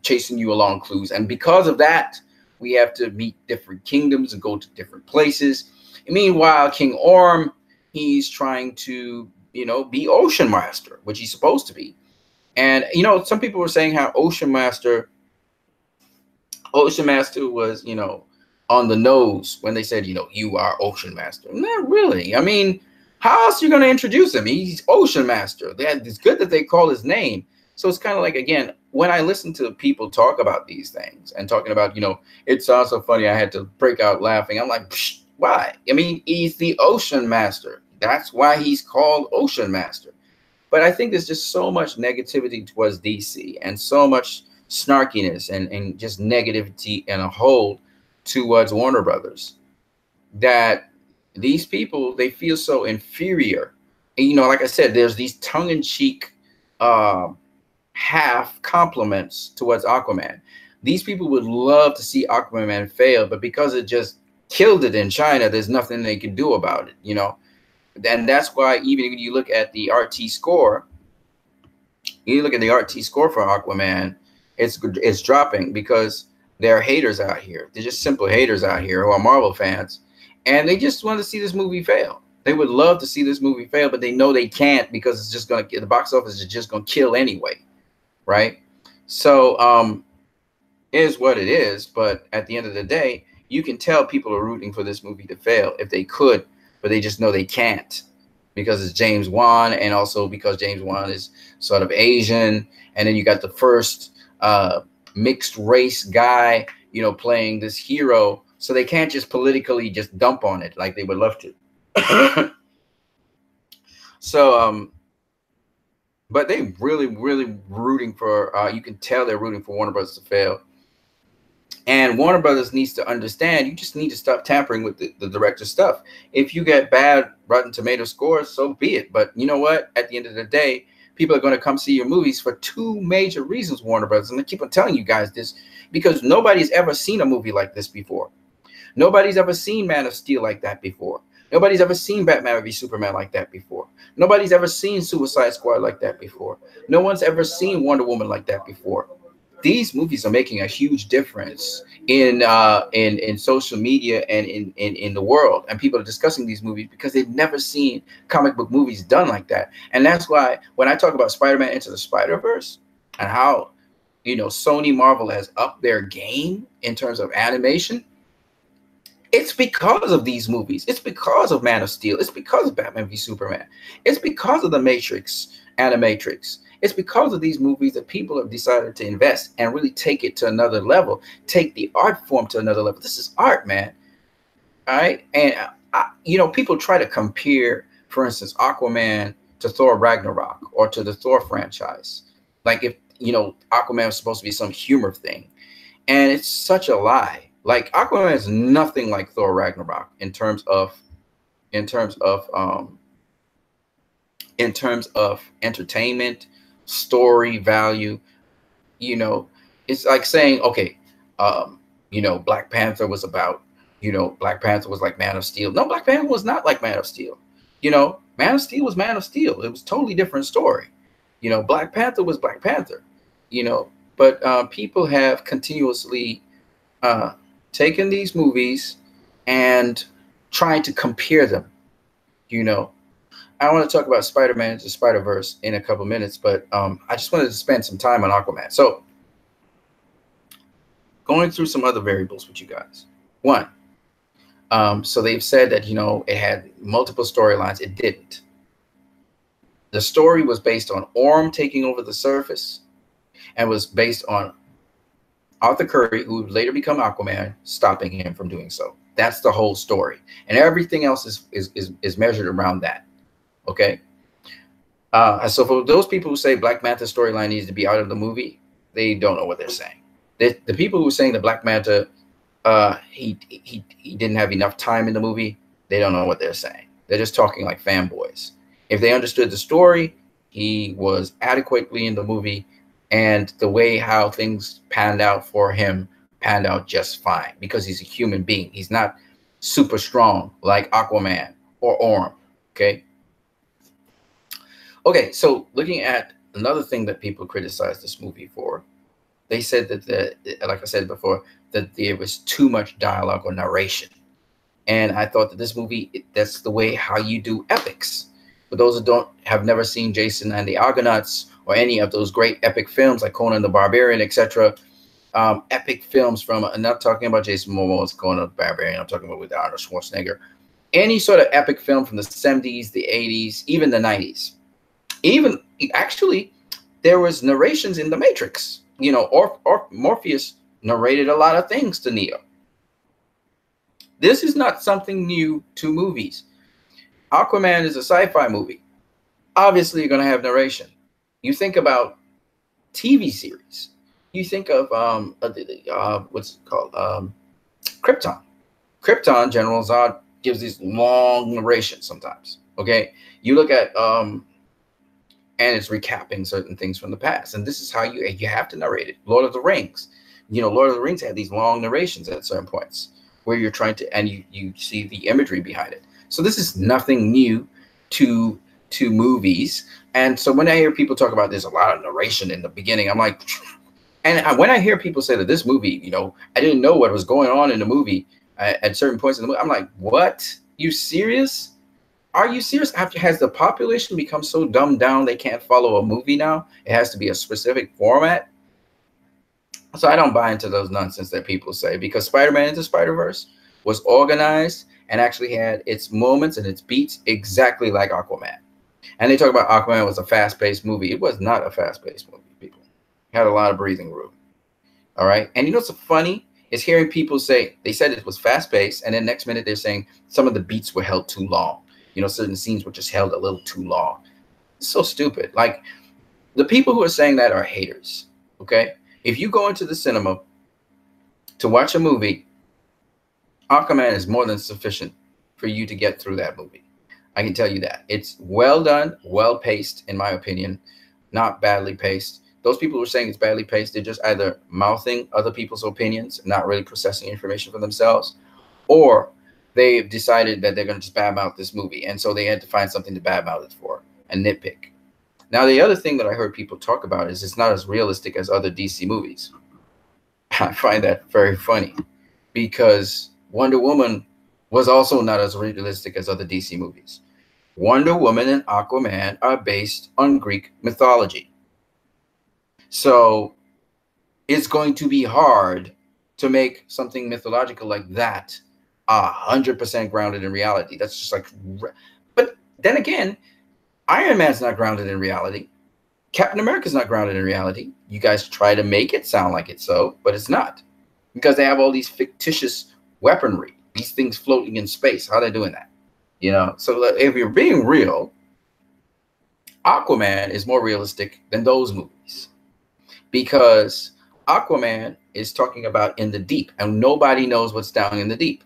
chasing you along clues. And because of that, we have to meet different kingdoms and go to different places. And meanwhile, King Orm, he's trying to, be Ocean Master, which he's supposed to be. And, some people were saying how Ocean Master Ocean Master was, on the nose when they said, you are Ocean Master. Not really. I mean, how else are you going to introduce him? He's Ocean Master. It's good that they call his name. So it's kind of like, again, when I listen to people talk about these things and talking about, it sounds so funny, I had to break out laughing. I'm like, why? I mean, he's the Ocean Master. That's why he's called Ocean Master. But I think there's just so much negativity towards DC and so much snarkiness and just negativity and a hold towards Warner Brothers that these people, they feel so inferior. And, like I said, there's these tongue-in-cheek half compliments towards Aquaman. These people would love to see Aquaman fail, but because it just killed it in China, there's nothing they can do about it, And that's why even when you look at the RT score, for Aquaman, it's dropping because there are haters out here. They're just simple haters out here who are Marvel fans, and they just want to see this movie fail. They would love to see this movie fail, but they know they can't because it's just going to, the box office is just going to kill anyway, right? So it is what it is. But at the end of the day, you can tell people are rooting for this movie to fail if they could, but they just know they can't because it's James Wan, and also because James Wan is sort of Asian, and then you got the first mixed race guy, playing this hero, so they can't just politically just dump on it like they would love to. So, but they really rooting for, you can tell they're rooting for Warner Brothers to fail. And Warner Brothers needs to understand, you just need to stop tampering with the director's stuff. If you get bad Rotten Tomato scores, so be it. But you know what? At the end of the day, people are going to come see your movies for two major reasons, Warner Brothers. And I keep on telling you guys this because nobody's ever seen a movie like this before. Nobody's ever seen Man of Steel like that before. Nobody's ever seen Batman v Superman like that before. Nobody's ever seen Suicide Squad like that before. No one's ever seen Wonder Woman like that before. These movies are making a huge difference in social media and in the world, and people are discussing these movies because they've never seen comic book movies done like that. And that's why when I talk about Spider-Man Into the Spiderverse and how Sony Marvel has upped their game in terms of animation, it's because of these movies. It's because of Man of Steel. It's because of Batman v Superman. It's because of the Matrix, Animatrix. It's because of these movies that people have decided to invest and really take it to another level, take the art form to another level. This is art, man. All right. And, people try to compare, for instance, Aquaman to Thor Ragnarok or to the Thor franchise. Like if, Aquaman was supposed to be some humor thing. And it's such a lie. Like Aquaman is nothing like Thor Ragnarok in terms of entertainment, story value. It's like saying, okay, Black Panther was about, Black Panther was like Man of Steel. No, Black Panther was not like Man of Steel. Man of Steel was Man of Steel. It was a totally different story. Black Panther was Black Panther. But people have continuously taken these movies and trying to compare them. I want to talk about Spider-Man Into the Spiderverse in a couple minutes, but I just wanted to spend some time on Aquaman. So, going through some other variables with you guys. One, so they've said that, it had multiple storylines. It didn't. The story was based on Orm taking over the surface and was based on Arthur Curry, who would later become Aquaman, stopping him from doing so. That's the whole story. And everything else is measured around that. Okay. So for those people who say Black Manta storyline needs to be out of the movie, they don't know what they're saying. The people who are saying that Black Manta, he didn't have enough time in the movie, they don't know what they're saying. They're just talking like fanboys. If they understood the story, he was adequately in the movie, and the way how things panned out for him panned out just fine because he's a human being. He's not super strong like Aquaman or Orm. Okay. Okay, so looking at another thing that people criticized this movie for, they said that, like I said before, that there was too much dialogue or narration. And I thought that this movie, that's the way how you do epics. For those who have never seen Jason and the Argonauts or any of those great epic films like Conan the Barbarian, etc., epic films from, I'm not talking about Jason Momoa's going to Barbarian, I'm talking about with Arnold Schwarzenegger. Any sort of epic film from the 70s, the 80s, even the 90s. Even actually, there was narrations in The Matrix. You know, or Morpheus narrated a lot of things to Neo. This is not something new to movies. Aquaman is a sci-fi movie. Obviously, you're going to have narration. You think about TV series. You think of what's it called? Krypton. Krypton, General Zod gives these long narrations sometimes. Okay, you look at and it's recapping certain things from the past, and this is how you have to narrate it. Lord of the Rings, you know, Lord of the Rings had these long narrations at certain points where you're trying to, and you see the imagery behind it. So this is nothing new to movies. And so when I hear people talk about there's a lot of narration in the beginning, I'm like, and when I hear people say that this movie, you know, I didn't know what was going on in the movie at certain points in the movie, I'm like, what? You serious? Are you serious? Has the population become so dumbed down they can't follow a movie now? It has to be a specific format. So I don't buy into those nonsense that people say, because Spider-Man Into Spider-Verse was organized and actually had its moments and its beats exactly like Aquaman. And they talk about Aquaman was a fast-paced movie. It was not a fast-paced movie, people. It had a lot of breathing room. All right. And you know what's funny is hearing people say, they said it was fast-paced, and then next minute they're saying some of the beats were held too long. You know, certain scenes were just held a little too long. It's so stupid. Like, the people who are saying that are haters. Okay. If you go into the cinema to watch a movie, Aquaman is more than sufficient for you to get through that movie. I can tell you that. It's well done, well paced, in my opinion, not badly paced. Those people who are saying it's badly paced, they're just either mouthing other people's opinions, not really processing information for themselves, or they've decided that they're going to just badmouth this movie. And so they had to find something to badmouth it for and nitpick. Now, the other thing that I heard people talk about is it's not as realistic as other DC movies. I find that very funny, because Wonder Woman was also not as realistic as other DC movies. Wonder Woman and Aquaman are based on Greek mythology. So it's going to be hard to make something mythological like that 100% grounded in reality. That's just like, but then again, Iron Man's not grounded in reality. Captain America's not grounded in reality. You guys try to make it sound like it's so, but it's not, because they have all these fictitious weaponry, these things floating in space. How are they doing that? You know, so if you're being real, Aquaman is more realistic than those movies, because Aquaman is talking about in the deep, and nobody knows what's down in the deep.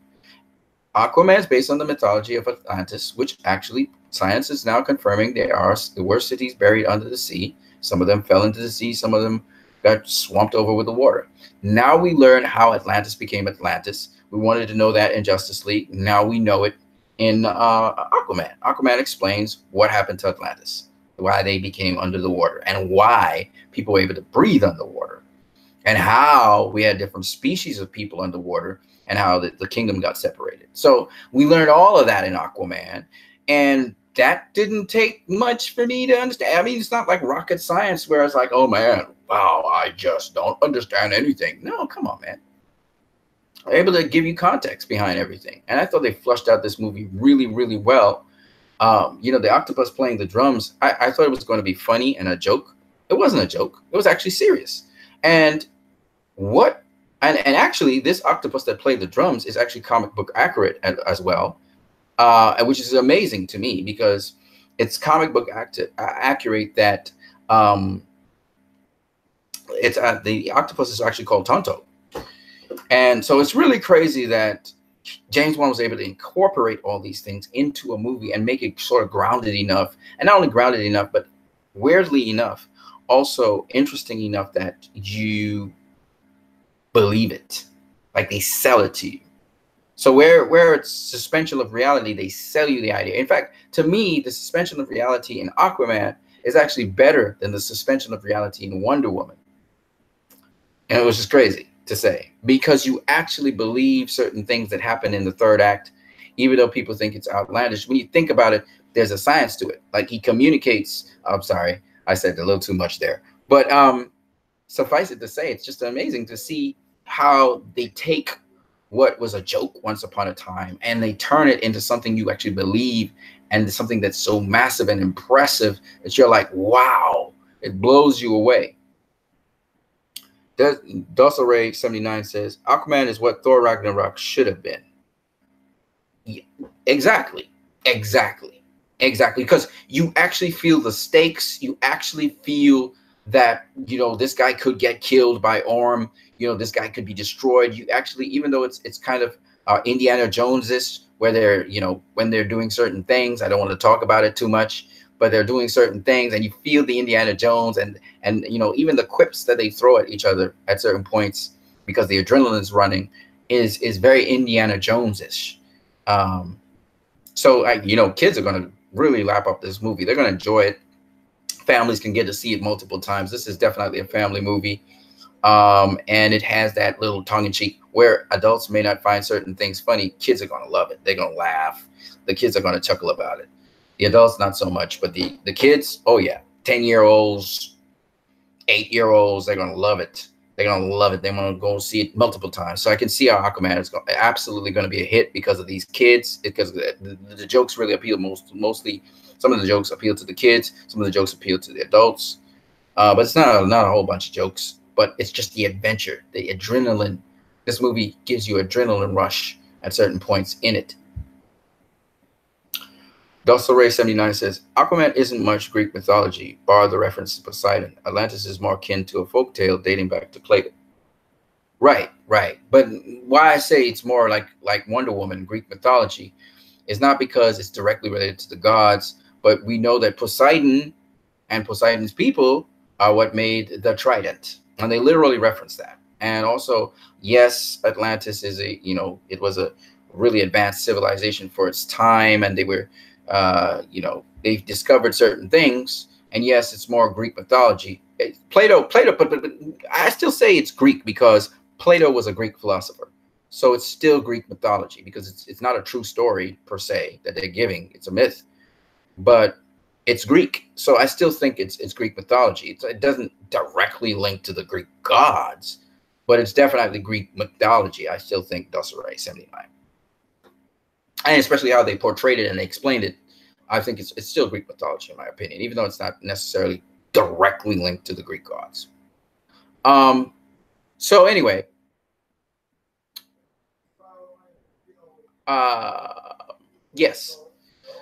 Aquaman is based on the mythology of Atlantis, which actually science is now confirming there were cities buried under the sea. Some of them fell into the sea. Some of them got swamped over with the water. Now we learn how Atlantis became Atlantis. We wanted to know that in Justice League. Now we know it in Aquaman. Aquaman explains what happened to Atlantis, why they became under the water, and why people were able to breathe underwater, and how we had different species of people underwater, and how the kingdom got separated. So we learned all of that in Aquaman, and that didn't take much for me to understand. I mean, it's not like rocket science where it's like, oh man, wow, I just don't understand anything. No, come on, man. I'm able to give you context behind everything. And I thought they flushed out this movie really, really well. You know, the octopus playing the drums, I thought it was going to be funny and a joke. It wasn't a joke. It was actually serious. And actually, this octopus that played the drums is actually comic book accurate as well, which is amazing to me, because it's comic book accurate that the octopus is actually called Tonto. And so it's really crazy that James Wan was able to incorporate all these things into a movie and make it sort of grounded enough, and not only grounded enough, but weirdly enough, also interesting enough that you believe it, like they sell it to you. So where it's suspension of reality, they sell you the idea. In fact, to me, the suspension of reality in Aquaman is actually better than the suspension of reality in Wonder Woman. And it was just crazy to say, because you actually believe certain things that happen in the third act, even though people think it's outlandish. When you think about it, there's a science to it. Like, he communicates. I'm sorry, I said a little too much there, but suffice it to say, it's just amazing to see how they take what was a joke once upon a time and they turn it into something you actually believe, and something that's so massive and impressive that you're like, wow, it blows you away. Ray 79 says Aquaman is what Thor Ragnarok should have been. Yeah, exactly. Exactly. Exactly. Because you actually feel the stakes. You actually feel that, this guy could get killed by Orm. This guy could be destroyed. You actually, even though it's kind of Indiana Jones-ish, where they're, when they're doing certain things, I don't want to talk about it too much, but they're doing certain things and you feel the Indiana Jones and even the quips that they throw at each other at certain points because the adrenaline is running is very Indiana Jones-ish. So kids are going to really lap up this movie. They're going to enjoy it. Families can get to see it multiple times. This is definitely a family movie. And it has that little tongue-in-cheek where adults may not find certain things funny. Kids are going to love it. They're going to laugh. The kids are going to chuckle about it. The adults, not so much, but the kids, oh yeah, 10-year-olds, 8-year-olds, they're going to love it. They're going to love it. They want to go see it multiple times. So I can see how Aquaman is absolutely going to be a hit because of these kids, because the jokes really appeal mostly. Some of the jokes appeal to the kids. Some of the jokes appeal to the adults. But it's not a whole bunch of jokes, but it's just the adventure, the adrenaline. This movie gives you adrenaline rush at certain points in it. Ray 79 says, Aquaman isn't much Greek mythology, bar the reference to Poseidon. Atlantis is more akin to a folktale dating back to Plato. Right. But why I say it's more like Wonder Woman, Greek mythology, is not because it's directly related to the gods, but we know that Poseidon and Poseidon's people are what made the trident. And they literally reference that. And also, yes, Atlantis is it was a really advanced civilization for its time, and they were they've discovered certain things, and yes, it's more Greek mythology. Plato, but I still say it's Greek because Plato was a Greek philosopher, so it's still Greek mythology because it's not a true story per se that they're giving. It's a myth, but it's Greek, so I still think it's Greek mythology. It doesn't directly link to the Greek gods, but it's definitely Greek mythology. I still think Ray 79. And especially how they portrayed it and they explained it, I think it's still Greek mythology, in my opinion, even though it's not necessarily directly linked to the Greek gods. So anyway, yes.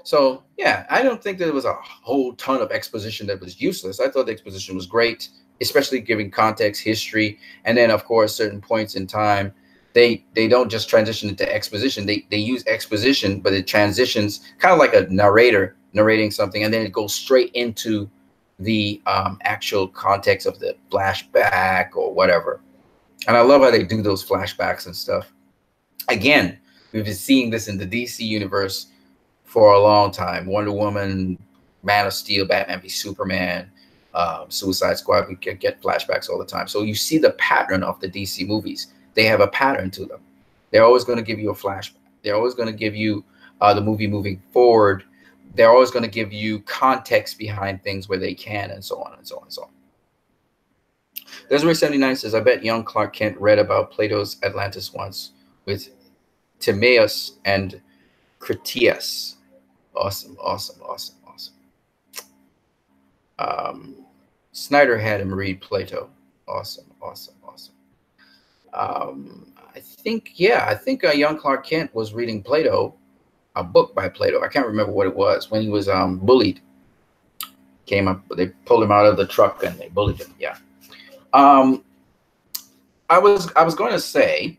So yeah, I don't think there was a whole ton of exposition that was useless. I thought the exposition was great, especially giving context, history, and then of course certain points in time. They don't just transition into exposition. They use exposition, but it transitions kind of like a narrator narrating something, and then it goes straight into the actual context of the flashback or whatever. And I love how they do those flashbacks and stuff. Again, we've been seeing this in the DC universe for a long time. Wonder Woman, Man of Steel, Batman v Superman, Suicide Squad. We get flashbacks all the time. So you see the pattern of the DC movies. They have a pattern to them. They're always going to give you a flashback. They're always going to give you the movie moving forward. They're always going to give you context behind things where they can, and so on and so on and so on. Desiree 79 says, I bet young Clark Kent read about Plato's Atlantis once with Timaeus and Critias. Awesome. Snyder had him read Plato. Awesome. I think young Clark Kent was reading Plato, a book by Plato. I can't remember what it was. When he was bullied, came up, they pulled him out of the truck and they bullied him. Yeah. I was going to say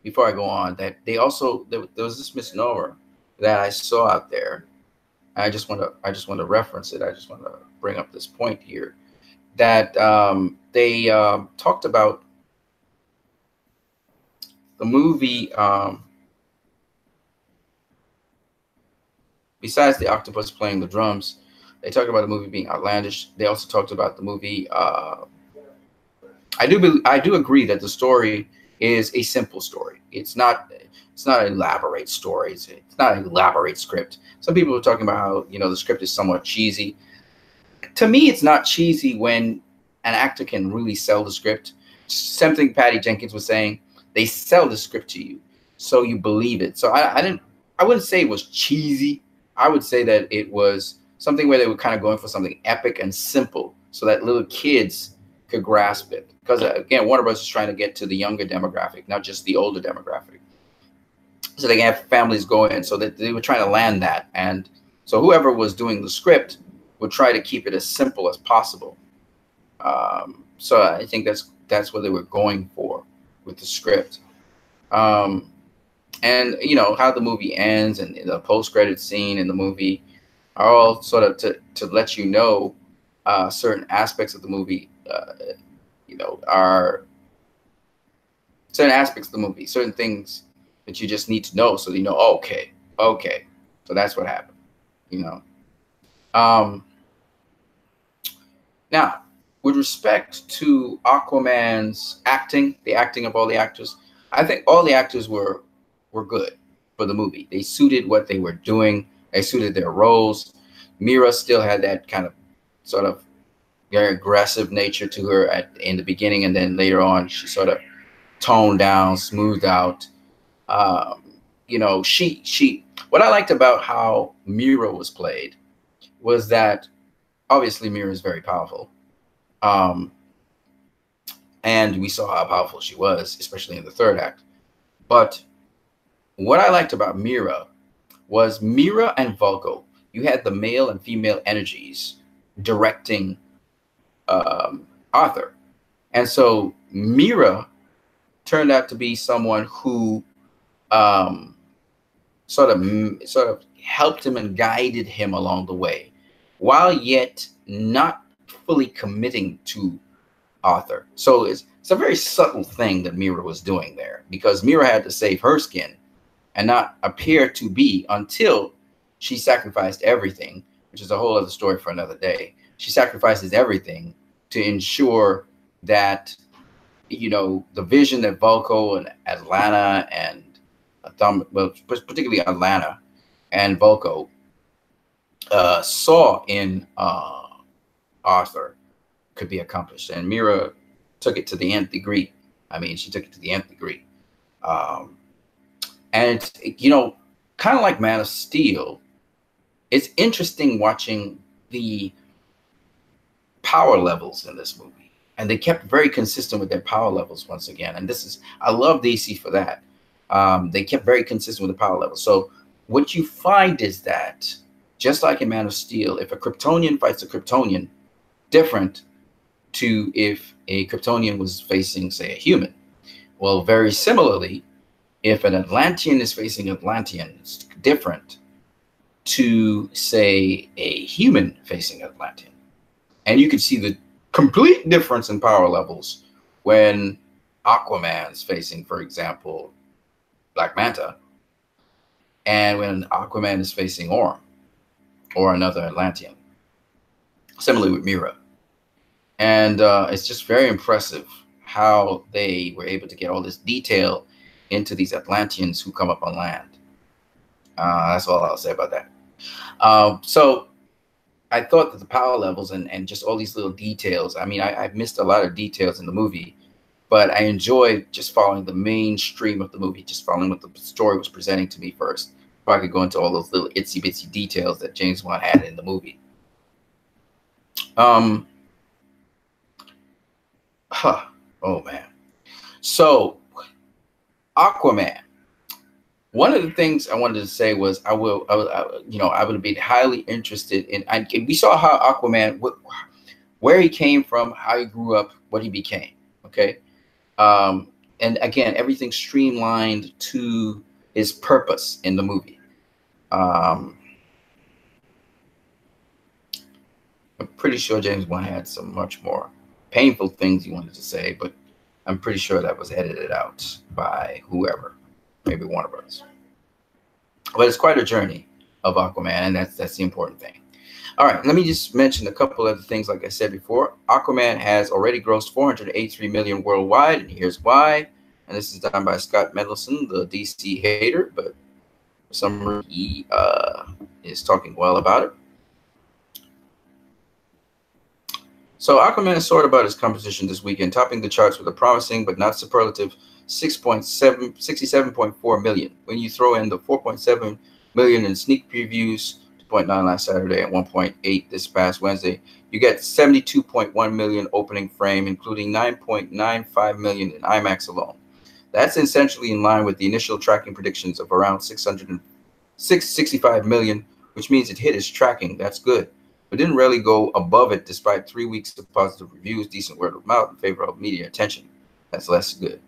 before I go on that they also there was this misnomer that I saw out there. I just want to reference it. I just want to bring up this point here that they talked about the movie. Besides the octopus playing the drums, they talked about the movie being outlandish. They also talked about the movie. I do agree that the story is a simple story. It's not an elaborate story. It's not an elaborate script. Some people are talking about how the script is somewhat cheesy. To me, it's not cheesy when an actor can really sell the script. Something Patty Jenkins was saying, they sell the script to you, so you believe it. So I wouldn't say it was cheesy. I would say that it was something where they were kind of going for something epic and simple, so that little kids could grasp it. Because again, Warner Bros. Is trying to get to the younger demographic, not just the older demographic, so they can have families go in. So that they were trying to land that, and so whoever was doing the script would try to keep it as simple as possible. So I think that's what they were going for with the script. And you know how the movie ends and the post-credit scene in the movie are all sort of to let you know certain aspects of the movie. You know, are certain aspects of the movie, certain things that you just need to know, so you know, okay, so that's what happened. You know. Now, with respect to Aquaman's acting, the acting of all the actors, I think all the actors were good for the movie. They suited what they were doing. They suited their roles. Mira still had that kind of sort of very aggressive nature to her in the beginning, and then later on she sort of toned down, smoothed out. You know, she. What I liked about how Mira was played was that obviously Mira is very powerful. And we saw how powerful she was, especially in the third act. But what I liked about Mira was Mira and Vulko. You had the male and female energies directing Arthur. And so Mira turned out to be someone who sort of helped him and guided him along the way, while yet not fully committing to Arthur. So it's a very subtle thing that Mira was doing there, because Mira had to save her skin and not appear to be, until she sacrificed everything, which is a whole other story for another day. She sacrifices everything to ensure that, you know, the vision that Vulko and Atlanta and well, particularly Atlanta and Vulko saw in Arthur could be accomplished. And Mira took it to the nth degree. I mean, she took it to the nth degree. And, you know, kind of like Man of Steel, it's interesting watching the power levels in this movie. And they kept very consistent with their power levels once again. And I love DC for that. They kept very consistent with the power levels. So what you find is that, just like in Man of Steel, if a Kryptonian fights a Kryptonian, different to if a Kryptonian was facing, say, a human. Well, very similarly, if an Atlantean is facing Atlantean, it's different to, say, a human facing Atlantean. And you can see the complete difference in power levels when Aquaman's facing, for example, Black Manta, and when Aquaman is facing Orm or another Atlantean. Similarly with Mira. And it's just very impressive how they were able to get all this detail into these Atlanteans who come up on land. That's all I'll say about that. So I thought that the power levels and just all these little details, I mean, I've missed a lot of details in the movie, but I enjoyed just following the mainstream of the movie, just following what the story was presenting to me first, before I could go into all those little itsy bitsy details that James Wan had in the movie. Oh man. So Aquaman. One of the things I wanted to say was I would be highly interested in. We saw how Aquaman, where he came from, how he grew up, what he became. Okay, and again, everything streamlined to his purpose in the movie. I'm pretty sure James Wan had some much more painful things he wanted to say, but I'm pretty sure that was edited out by whoever, maybe Warner Bros. But it's quite a journey of Aquaman, and that's the important thing. All right, let me just mention a couple other things. Like I said before, Aquaman has already grossed $483 million worldwide, and here's why. And this is done by Scott Mendelson, the DC hater, but for some reason he is talking well about it. So Aquaman soared about his composition this weekend, topping the charts with a promising but not superlative 67.4 million. When you throw in the 4.7 million in sneak previews, 2.9 last Saturday and 1.8 this past Wednesday, you get 72.1 million opening frame, including 9.95 million in IMAX alone. That's essentially in line with the initial tracking predictions of around 665 million, which means it hit its tracking. That's good, but didn't really go above it despite 3 weeks of positive reviews, decent word of mouth in favor of media attention. That's less good.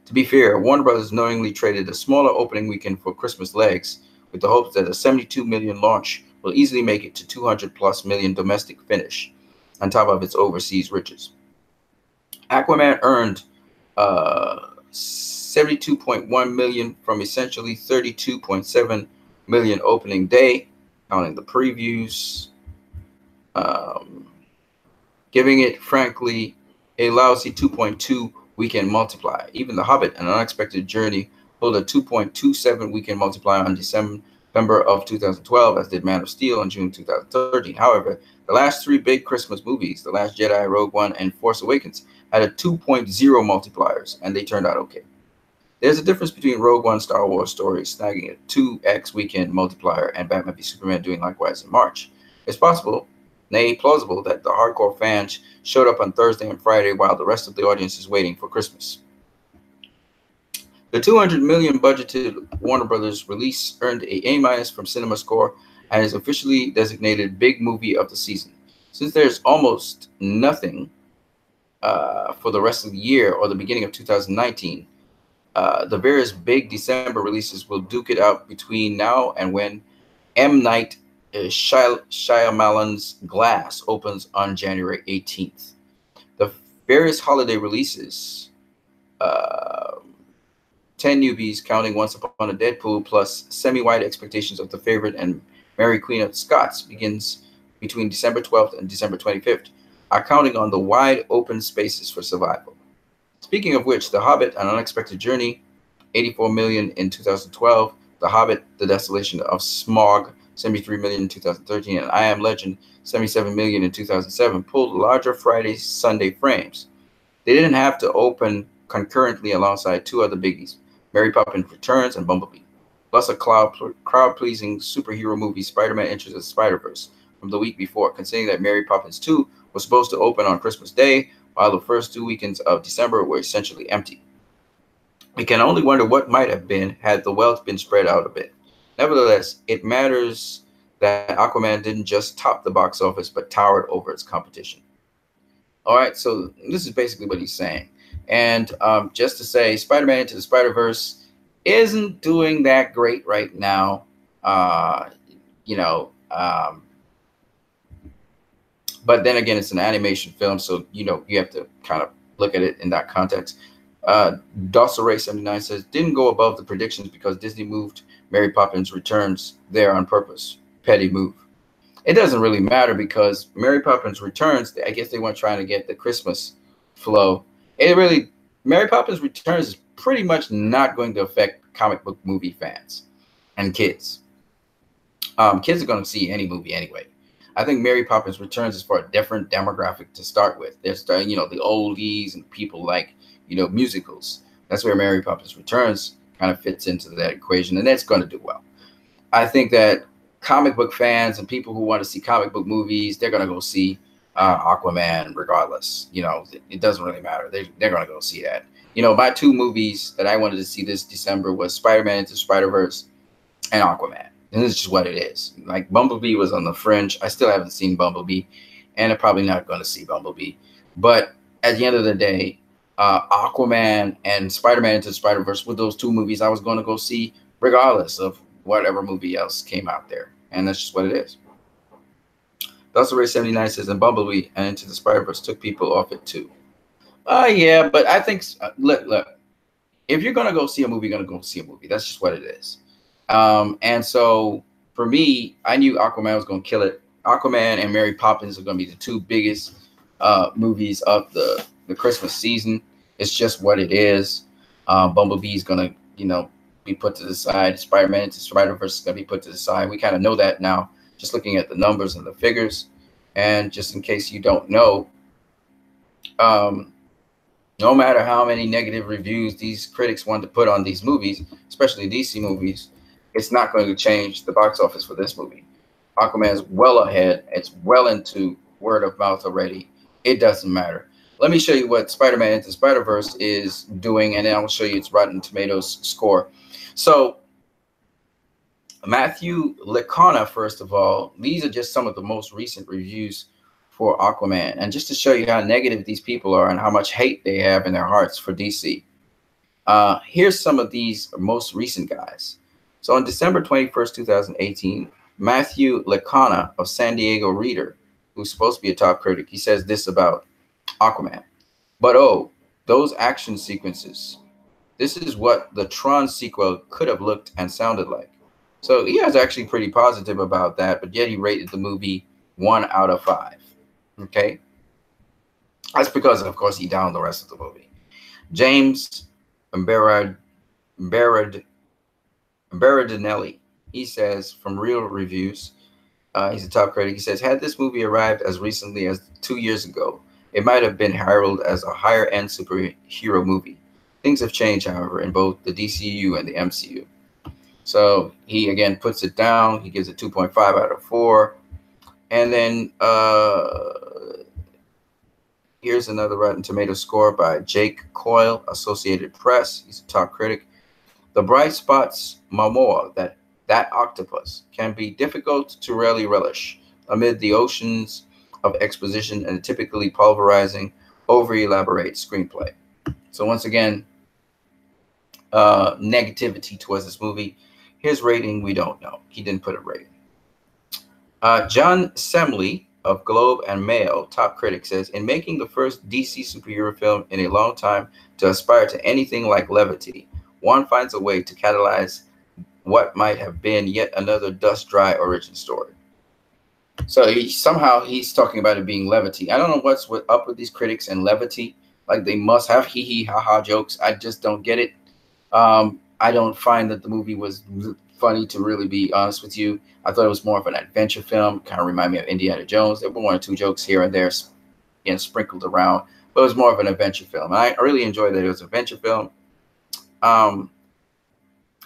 To be fair, Warner Brothers knowingly traded a smaller opening weekend for Christmas legs with the hopes that a 72 million launch will easily make it to 200 plus million domestic finish on top of its overseas riches. Aquaman earned 72.1 million from essentially 32.7 million opening day, counting the previews, giving it, frankly, a lousy 2.2 weekend multiplier. Even The Hobbit, An Unexpected Journey, pulled a 2.27 weekend multiplier on December of 2012, as did Man of Steel in June 2013. However, the last three big Christmas movies, The Last Jedi, Rogue One, and Force Awakens, had a 2.0 multipliers, and they turned out okay. There's a difference between Rogue One Star Wars story snagging a 2x weekend multiplier and Batman v Superman doing likewise in March. It's possible, nay plausible, that the hardcore fans showed up on Thursday and Friday while the rest of the audience is waiting for Christmas. The 200 million budgeted Warner Brothers release earned a A- from CinemaScore and is officially designated Big Movie of the Season. Since there's almost nothing for the rest of the year or the beginning of 2019, the various big December releases will duke it out between now and when M. Night Shyamalan's Glass opens on January 18th. The various holiday releases, 10 newbies, counting Once Upon a Deadpool, plus semi-wide expectations of The Favorite and Mary Queen of Scots, begins between December 12th and December 25th, are counting on the wide open spaces for survival. Speaking of which, The Hobbit, An Unexpected Journey, 84 million in 2012, The Hobbit, The Desolation of Smaug, 73 million in 2013, and I Am Legend, 77 million in 2007, pulled larger Friday-Sunday frames. They didn't have to open concurrently alongside two other biggies, Mary Poppins Returns and Bumblebee, plus a crowd-pleasing superhero movie, Spiderman Enters the Spiderverse, from the week before, considering that Mary Poppins 2 was supposed to open on Christmas Day, while the first 2 weekends of December were essentially empty. We can only wonder what might have been had the wealth been spread out a bit. Nevertheless, it matters that Aquaman didn't just top the box office, but towered over its competition. All right, so this is basically what he's saying. And just to say, Spider-Man Into the Spider-Verse isn't doing that great right now. But then again, it's an animation film, so you have to kind of look at it in that context. Dosseret79 says, didn't go above the predictions because Disney moved Mary Poppins Returns there on purpose. Petty move. It doesn't really matter because Mary Poppins Returns, I guess they weren't trying to get the Christmas flow. Mary Poppins Returns is pretty much not going to affect comic book movie fans and kids. Kids are going to see any movie anyway. I think Mary Poppins Returns is for a different demographic to start with. There's the oldies and people like musicals. That's where Mary Poppins Returns kind of fits into that equation, and that's going to do well. I think that comic book fans and people who want to see comic book movies, they're going to go see Aquaman regardless. It doesn't really matter. They're going to go see that. My two movies that I wanted to see this December was Spider-Man Into Spider-Verse and Aquaman. And this is just what it is. Like, Bumblebee was on the fringe. I still haven't seen Bumblebee, and I'm probably not going to see Bumblebee. But at the end of the day, Aquaman and Spider-Man Into the Spider-Verse were those two movies I was going to go see regardless of whatever movie else came out there. And that's just what it is. Dosseret79 says, and Bumblebee and Into the Spider-Verse took people off it too. Yeah, but I think, look, if you're going to go see a movie, you're going to go see a movie. That's just what it is. And so for me, I knew Aquaman was going to kill it. Aquaman and Mary Poppins are going to be the two biggest movies of the Christmas season. It's just what it is. Bumblebee is going to, be put to the side. Spider-Man Into Spider-Verse is going to be put to the side. We kind of know that now, just looking at the numbers and the figures. And just in case you don't know, Um, no matter how many negative reviews these critics want to put on these movies, especially DC movies, it's not going to change the box office for this movie. Aquaman is well ahead. It's well into word of mouth already. It doesn't matter. Let me show you what Spider-Man Into Spider-Verse is doing, and then I will show you its Rotten Tomatoes score. So Matthew Licona, first of all, these are just some of the most recent reviews for Aquaman. And just to show you how negative these people are and how much hate they have in their hearts for DC, here's some of these most recent guys. So on December 21st, 2018, Matthew Licona of San Diego Reader, who's supposed to be a top critic, he says this about Aquaman. But oh, those action sequences. This is what the Tron sequel could have looked and sounded like. So he was actually pretty positive about that, but yet he rated the movie 1 out of 5. Okay? That's because, of course, he downed the rest of the movie. James Berardinelli, he says, from Real Reviews, he's a top critic, he says, had this movie arrived as recently as 2 years ago, it might have been heralded as a higher-end superhero movie. Things have changed, however, in both the DCU and the MCU. So he, again, puts it down. He gives it 2.5 out of 4. And then here's another Rotten Tomatoes score by Jake Coyle, Associated Press. He's a top critic. The bright spots, Momoa, that octopus, can be difficult to really relish amid the oceans of exposition and a typically pulverizing, over-elaborate screenplay. So once again, negativity towards this movie. His rating, we don't know. He didn't put a rating. John Semley of Globe and Mail, top critic, says, in making the first DC superhero film in a long time to aspire to anything like levity, one finds a way to catalyze what might have been yet another dust-dry origin story. So he's talking about it being levity. I don't know what's up with these critics and levity. Like, they must have hee-hee, ha-ha jokes. I just don't get it. I don't find that the movie was funny, to really be honest with you. I thought it was more of an adventure film. Kind of reminded me of Indiana Jones. There were 1 or 2 jokes here and there sprinkled around, but it was more of an adventure film. And I really enjoyed that it was an adventure film.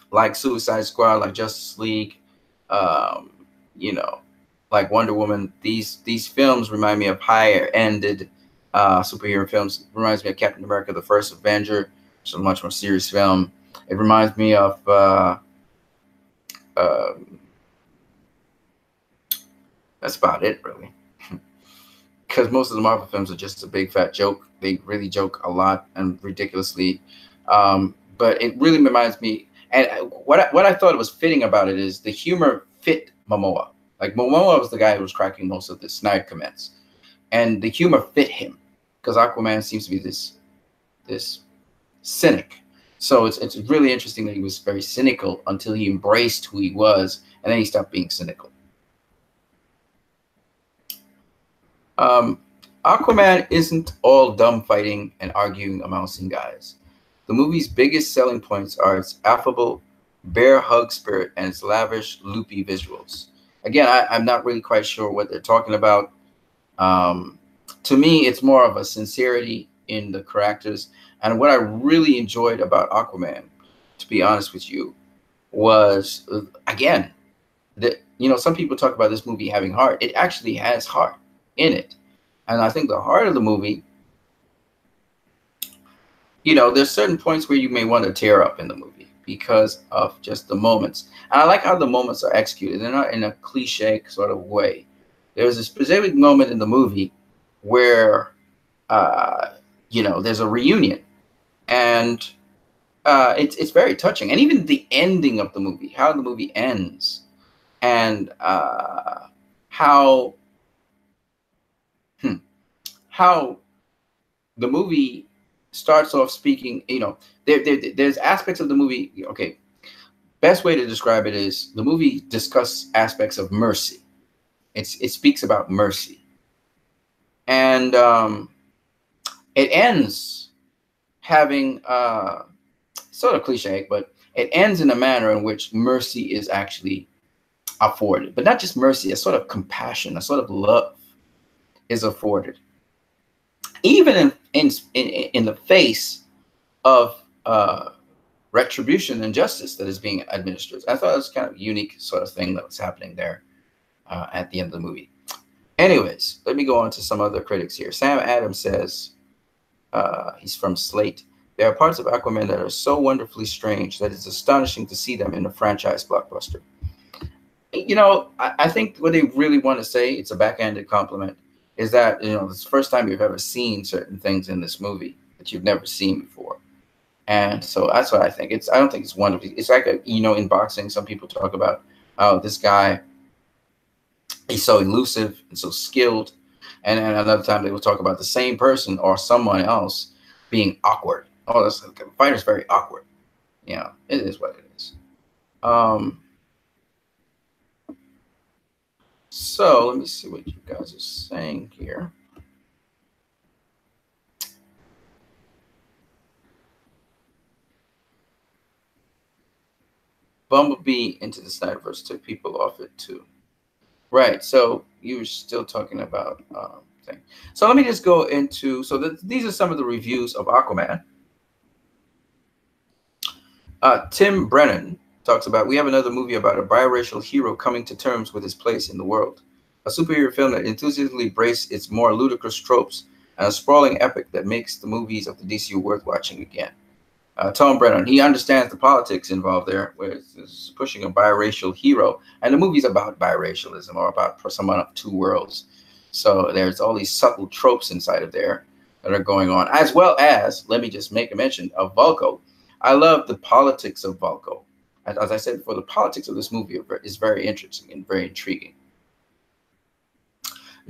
Like Suicide Squad, like Justice League, like Wonder Woman. These films remind me of higher-ended superhero films. It reminds me of Captain America: The First Avenger, which is a much more serious film. It reminds me of that's about it, really. Because most of the Marvel films are just a big fat joke. They really joke a lot and ridiculously. But it really reminds me, and what I thought was fitting about it is the humor fit Momoa. Like, Momoa was the guy who was cracking most of the snide comments, and the humor fit him because Aquaman seems to be this cynic. So it's really interesting that he was very cynical until he embraced who he was, and then he stopped being cynical. Aquaman isn't all dumb fighting and arguing amounting guys. The movie's biggest selling points are its affable, bear hug spirit and its lavish, loopy visuals. Again, I'm not really quite sure what they're talking about. To me, it's more of a sincerity in the characters. And what I really enjoyed about Aquaman, to be honest with you, was, again, that, some people talk about this movie having heart. It actually has heart in it. And I think the heart of the movie, there's certain points where you may want to tear up in the movie because of just the moments. And I like how the moments are executed. They're not in a cliche sort of way. There's a specific moment in the movie where, there's a reunion. And it's very touching. And even the ending of the movie, how the movie ends, and how the movie starts off speaking, there's aspects of the movie. Okay, best way to describe it is the movie discusses aspects of mercy. It speaks about mercy. And it ends having sort of cliche, but it ends in a manner in which mercy is actually afforded. But not just mercy, a sort of compassion, a sort of love is afforded. Even in the face of retribution and justice that is being administered. I thought it was kind of a unique sort of thing that was happening there at the end of the movie. Anyways, let me go on to some other critics here. Sam Adams says, he's from Slate, there are parts of Aquaman that are so wonderfully strange that it's astonishing to see them in a franchise blockbuster. You know, I think what they really want to say, it's a backhanded compliment, is that, you know, it's the first time you've ever seen certain things in this movie that you've never seen before. And so that's what I think. I don't think it's wonderful. It's like, you know, in boxing, some people talk about, oh, this guy, he's so elusive and so skilled. And then another time they will talk about the same person or someone else being awkward. Oh, this fighter's very awkward. You know, it is what it is. So let me see what you guys are saying here. Bumblebee into the Spiderverse took people off it too. Right. So you were still talking about thing. So let me just go into, so these are some of the reviews of Aquaman. Tim Brennan talks about, we have another movie about a biracial hero coming to terms with his place in the world. A superhero film that enthusiastically embraces its more ludicrous tropes and a sprawling epic that makes the movies of the DCU worth watching again. Tom Brennan, he understands the politics involved there, where it's pushing a biracial hero, and the movie's about biracialism or about someone of two worlds. So there's all these subtle tropes inside of there that are going on, as well as, let me just make a mention of Vulko. I love the politics of Vulko. As I said before, the politics of this movie is very interesting and very intriguing.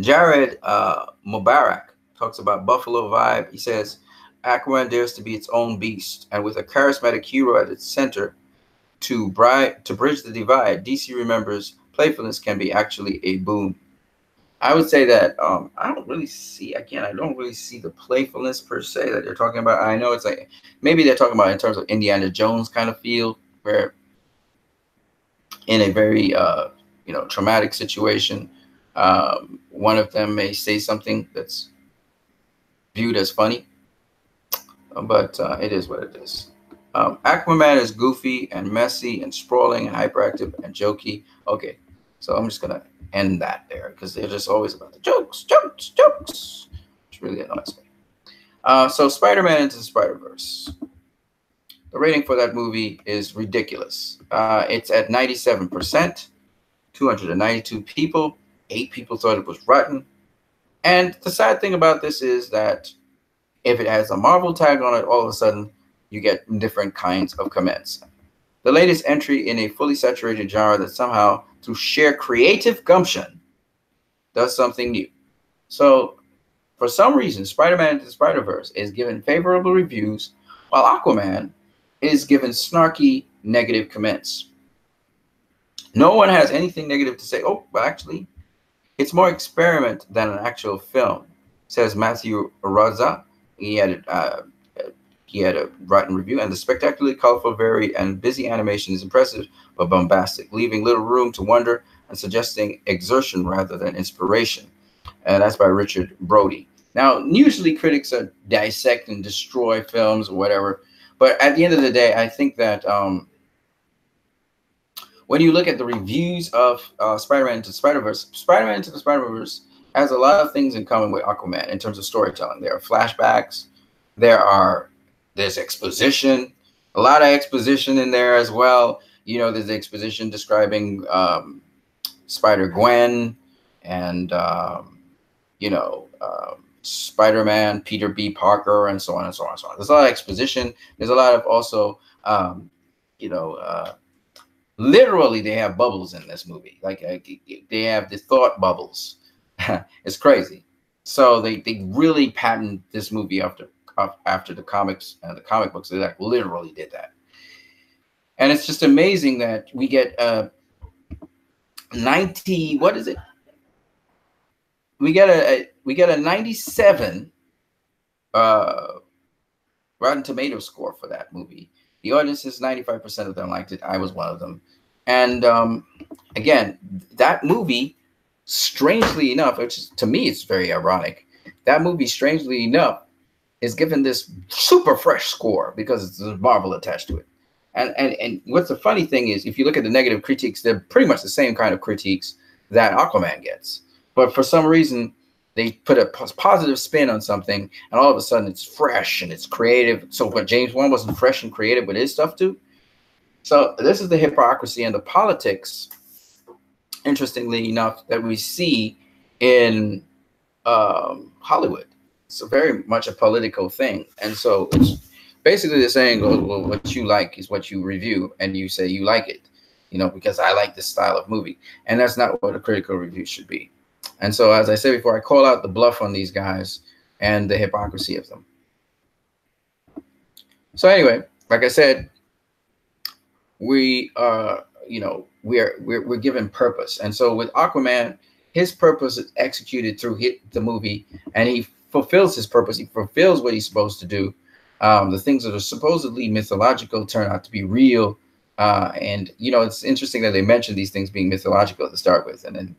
Jared Mubarak talks about Buffalo Vibe. He says, Aquaman dares to be its own beast, and with a charismatic hero at its center to bridge the divide, DC remembers playfulness can be actually a boon. I would say that I don't really see the playfulness per se that they're talking about. I know it's like maybe they're talking about in terms of Indiana Jones kind of feel, where in a very you know, traumatic situation, one of them may say something that's viewed as funny. But it is what it is. Aquaman is goofy and messy and sprawling and hyperactive and jokey. Okay, so I'm just going to end that there because they're just always about the jokes, which really annoys me. So Spider-Man Into the Spider-Verse. The rating for that movie is ridiculous. It's at 97%, 292 people. 8 people thought it was rotten. And the sad thing about this is that if it has a Marvel tag on it, all of a sudden you get different kinds of comments. The latest entry in a fully saturated genre that somehow, through sheer creative gumption, does something new. So, for some reason, Spider-Man Into the Spider-Verse is given favorable reviews, while Aquaman is given snarky, negative comments. No one has anything negative to say. Oh, well, actually, it's more experiment than an actual film, says Matthew Raza. He had a rotten review, and the spectacularly colorful, varied, and busy animation is impressive but bombastic, leaving little room to wonder and suggesting exertion rather than inspiration. And that's by Richard Brody. Now, usually critics dissect and destroy films or whatever, but at the end of the day, I think that when you look at the reviews of Spider-Man Into the Spider-Verse, Spider-Man Into the Spider-Verse has a lot of things in common with Aquaman in terms of storytelling. There are flashbacks, there's exposition, a lot of exposition in there as well. You know, there's exposition describing Spider-Gwen and you know, Spider-Man, Peter B. Parker, and so on and so on and so on. There's a lot of exposition. There's a lot of also you know, literally they have bubbles in this movie. Like they have the thought bubbles. It's crazy. So they really patent this movie after the comics and the comic books. They like literally did that. And it's just amazing that we get 90, what is it? We get a 97 Rotten Tomato score for that movie. The audience is 95% of them liked it. I was one of them. And again, that movie, strangely enough, which is, to me it's very ironic, that movie, strangely enough, is given this super fresh score because it's Marvel attached to it. And what's the funny thing is, if you look at the negative critiques, they're pretty much the same kind of critiques that Aquaman gets. But for some reason, they put a positive spin on something, and all of a sudden it's fresh and it's creative. So what, James Wan wasn't fresh and creative with his stuff too? So this is the hypocrisy and the politics, interestingly enough, that we see in Hollywood. It's very much a political thing. And so it's basically they're saying, well, what you like is what you review, and you say you like it, you know, because I like this style of movie. And that's not what a critical review should be. And so, as I said before, I call out the bluff on these guys and the hypocrisy of them. So anyway, like I said, we are, you know, we're given purpose. And so with Aquaman, his purpose is executed through the movie, and he fulfills his purpose. He fulfills what he's supposed to do. The things that are supposedly mythological turn out to be real. And, you know, it's interesting that they mention these things being mythological to start with, and then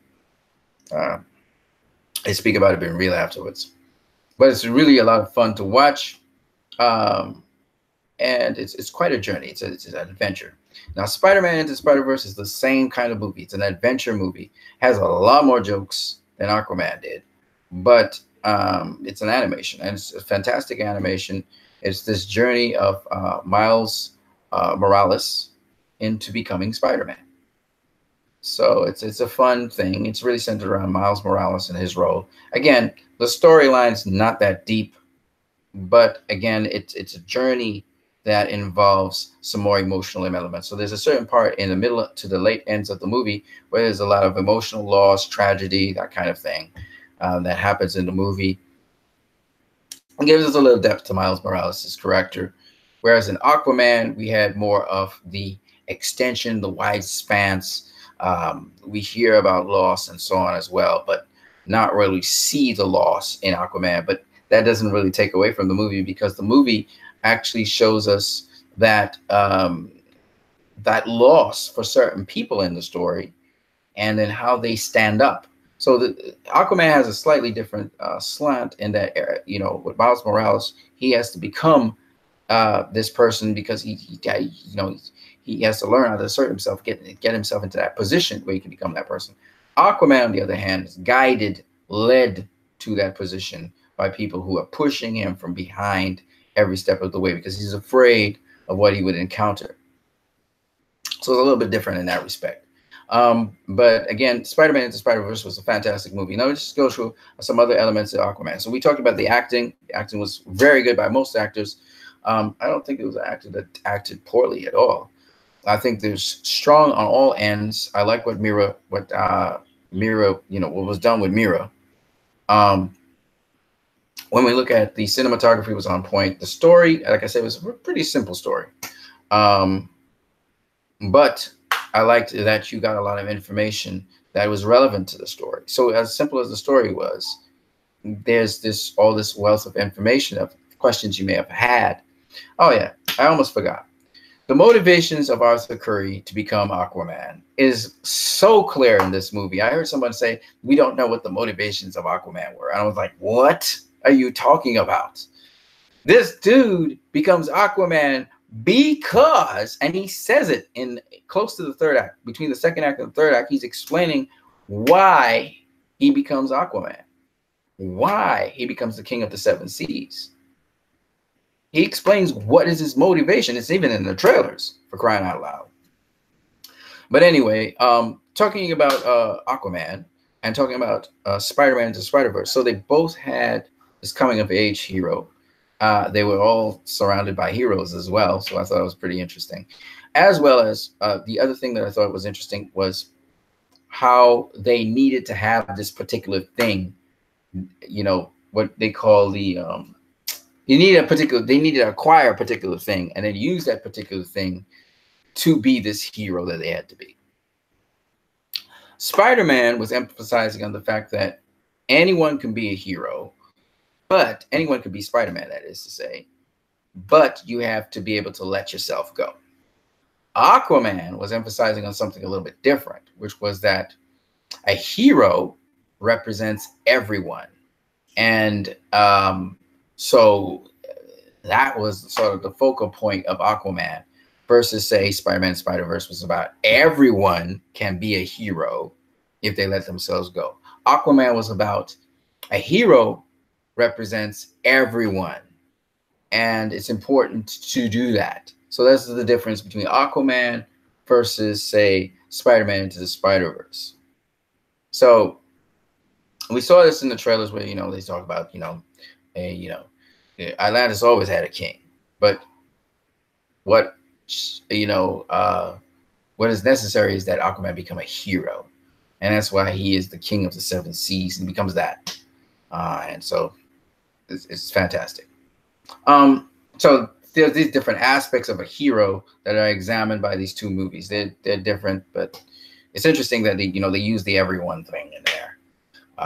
they speak about it being real afterwards. But it's really a lot of fun to watch. And it's quite a journey. It's an adventure. Now, Spider-Man Into Spider-Verse is the same kind of movie. It's an adventure movie. Has a lot more jokes than Aquaman did. But it's an animation, and it's a fantastic animation. It's this journey of Miles Morales into becoming Spider-Man. So it's a fun thing. It's really centered around Miles Morales and his role. Again, the storyline's not that deep, but again, it's a journey that involves some more emotional elements. So there's a certain part in the middle to the late ends of the movie where there's a lot of emotional loss, tragedy, that kind of thing that happens in the movie. It gives us a little depth to Miles Morales' character. Whereas in Aquaman, we had more of the extension, the wide spans. We hear about loss and so on as well, but not really see the loss in Aquaman. But that doesn't really take away from the movie, because the movie actually shows us that that loss for certain people in the story, and then how they stand up. So the Aquaman has a slightly different slant in that area. You know, with Miles Morales, he has to become this person because he has to learn how to assert himself, get himself into that position where he can become that person. Aquaman, on the other hand, is guided, led to that position by people who are pushing him from behind every step of the way, because he's afraid of what he would encounter. So it's a little bit different in that respect. But again, Spider-Man Into Spider-Verse was a fantastic movie. Now let's just go through some other elements of Aquaman. So we talked about the acting. The acting was very good by most actors. I don't think it was an actor that acted poorly at all. I think there's strong on all ends. I like what Mira, what was done with Mira. When we look at the cinematography, was on point. The story, like I said, was a pretty simple story. But I liked that you got a lot of information that was relevant to the story. So as simple as the story was, there's all this wealth of information of questions you may have had. Oh yeah, I almost forgot. The motivations of Arthur Curry to become Aquaman is so clear in this movie. I heard someone say, we don't know what the motivations of Aquaman were. And I was like, what are you talking about? This dude becomes Aquaman because, and he says it in close to the third act, between the second act and the third act, he's explaining why he becomes Aquaman, why he becomes the king of the seven seas. He explains what is his motivation. It's even in the trailers, for crying out loud. But anyway, talking about Aquaman and talking about Spider-Man Into Spider-Verse. So they both had this coming of age hero. They were all surrounded by heroes as well. So I thought it was pretty interesting. As well as the other thing that I thought was interesting was how they needed to have this particular thing, you know, what they call the, they needed to acquire a particular thing and then use that particular thing to be this hero that they had to be. Spider-Man was emphasizing on the fact that anyone can be a hero, but anyone can be Spider-Man, that is to say, but you have to be able to let yourself go. Aquaman was emphasizing on something a little bit different, which was that a hero represents everyone. And so That was sort of the focal point of Aquaman versus, say, Spider-Man Spider-Verse was about everyone can be a hero if they let themselves go. Aquaman was about a hero represents everyone, and it's important to do that. So that's the difference between Aquaman versus, say, Spider-Man Into the Spider-Verse. So we saw this in the trailers where, you know, they talk about, you know, Atlantis always had a king, but what, you know, what is necessary is that Aquaman become a hero, and that's why he is the king of the seven seas and becomes that. And so it's fantastic. So there's these different aspects of a hero that are examined by these two movies. They're different, but it's interesting that they use the everyone thing in there.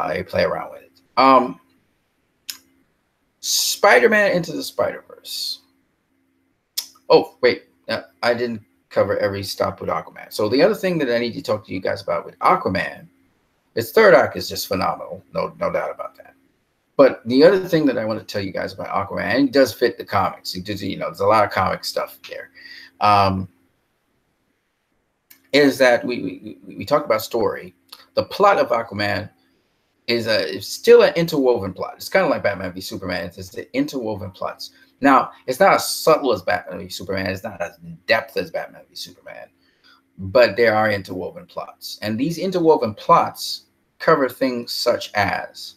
They play around with it. Spider-Man Into the Spider-Verse. Oh, wait. I didn't cover every stop with Aquaman. So the other thing that I need to talk to you guys about with Aquaman, its third act is just phenomenal. No doubt about that. But the other thing that I want to tell you guys about Aquaman, and it does fit the comics. It does, there's a lot of comic stuff there. Is that we talked about story. The plot of Aquaman is it's still an interwoven plot. It's kind of like Batman v Superman. It's the interwoven plots. Now, it's not as subtle as Batman v Superman. It's not as in depth as Batman v Superman. But there are interwoven plots. And these interwoven plots cover things such as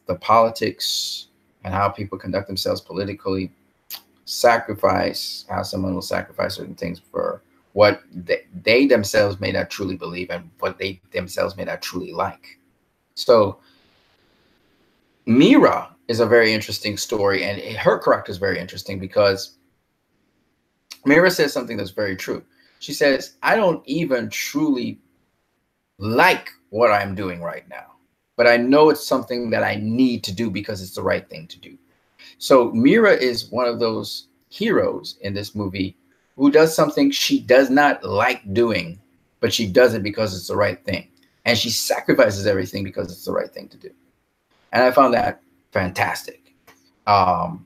the politics and how people conduct themselves politically, sacrifice, how someone will sacrifice certain things for what they themselves may not truly believe and what they themselves may not truly like. So Mira is a very interesting story, and her character is very interesting because Mira says something that's very true. She says, I don't even truly like what I'm doing right now, but I know it's something that I need to do because it's the right thing to do. So Mira is one of those heroes in this movie who does something she does not like doing, but she does it because it's the right thing. And she sacrifices everything because it's the right thing to do. And I found that fantastic. So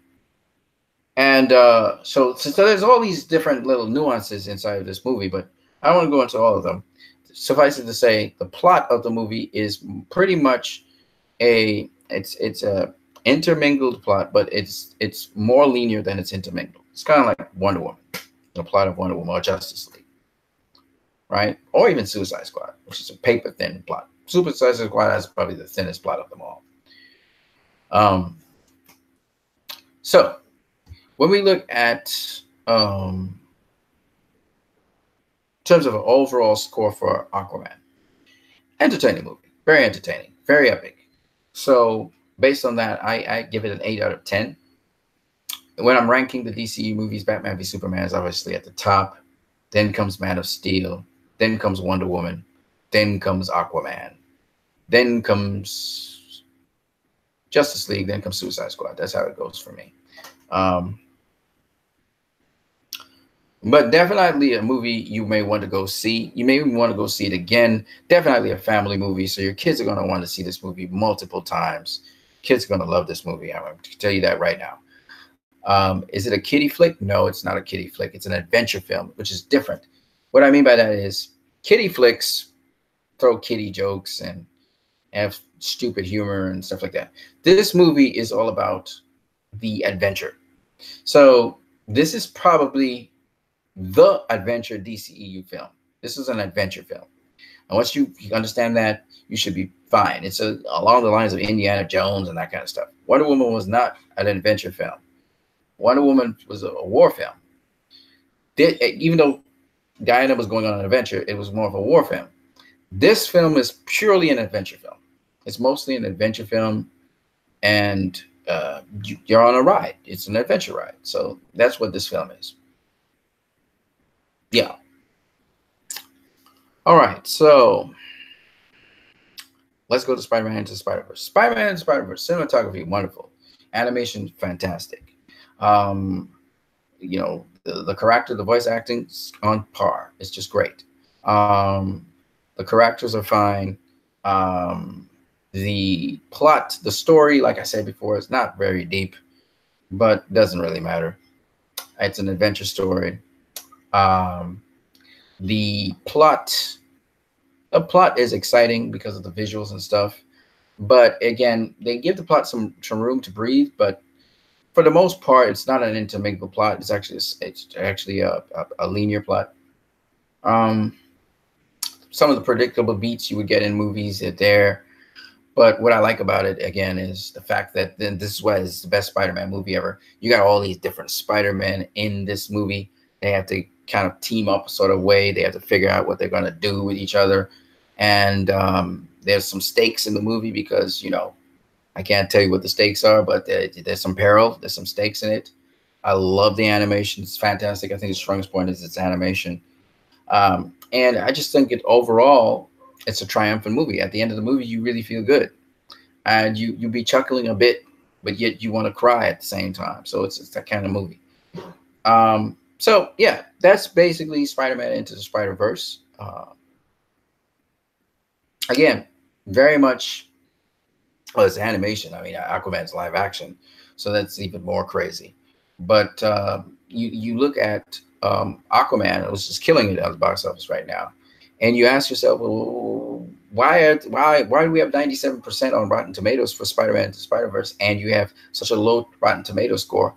there's all these different little nuances inside of this movie, but I don't want to go into all of them. Suffice it to say, the plot of the movie is pretty much it's a intermingled plot, but it's more linear than it's intermingled. It's kind of like Wonder Woman, the plot of Wonder Woman or Justice League, right? Or even Suicide Squad, which is a paper thin plot. Suicide Squad is probably the thinnest plot of them all. So when we look at in terms of an overall score for Aquaman, entertaining movie, very entertaining, very epic. So based on that, I give it an 8 out of 10. When I'm ranking the DCU movies, Batman v Superman is obviously at the top. Then comes Man of Steel. Then comes Wonder Woman. Then comes Aquaman. Then comes Justice League. Then comes Suicide Squad. That's how it goes for me. But definitely a movie you may want to go see. You may even want to go see it again. Definitely a family movie. So your kids are going to want to see this movie multiple times. Kids are going to love this movie. I'm going to tell you that right now. Is it a kiddie flick? No, it's not a kiddie flick. It's an adventure film, which is different. What I mean by that is kiddie flicks throw kiddie jokes and have stupid humor and stuff like that. This movie is all about the adventure. So this is probably the adventure DCEU film. This is an adventure film. And once you understand that, you should be fine. It's along the lines of Indiana Jones and that kind of stuff. Wonder Woman was not an adventure film. Wonder Woman was a war film. Even though Diana was going on an adventure, it was more of a war film. This film is purely an adventure film. It's mostly an adventure film, and you're on a ride. It's an adventure ride. So that's what this film is. Yeah. All right, so let's go to Spider-Man Into the Spider-Verse. Spider-Man Into the Spider-Verse, cinematography, wonderful. Animation, fantastic. The character, the voice acting, on par. It's just great. The characters are fine. The plot, the story, like I said before, is not very deep. but doesn't really matter. It's an adventure story. Um, the plot, the plot is exciting because of the visuals and stuff. But again, they give the plot some room to breathe. But for the most part, it's not an intermingled plot. It's actually a linear plot. Um, some of the predictable beats you would get in movies are there. But what I like about it again is the fact that then this is why it's the best Spider-Man movie ever. You got all these different Spider-Men in this movie. They have to kind of team up sort of way. They have to figure out what they're going to do with each other. And there's some stakes in the movie because, I can't tell you what the stakes are, but there's some peril. There's some stakes in it. I love the animation. It's fantastic. I think the strongest point is its animation. And I just think it overall, it's a triumphant movie. At the end of the movie, you really feel good. And you be chuckling a bit, but yet you want to cry at the same time. So it's that kind of movie. So yeah, that's basically Spider-Man Into the Spider-Verse. Again, very much, well, it's animation. I mean, Aquaman's live action, so that's even more crazy. But you look at Aquaman, it was just killing it at the box office right now, and you ask yourself, well, why do we have 97% on Rotten Tomatoes for Spider-Man Into Spider-Verse, and you have such a low Rotten Tomato score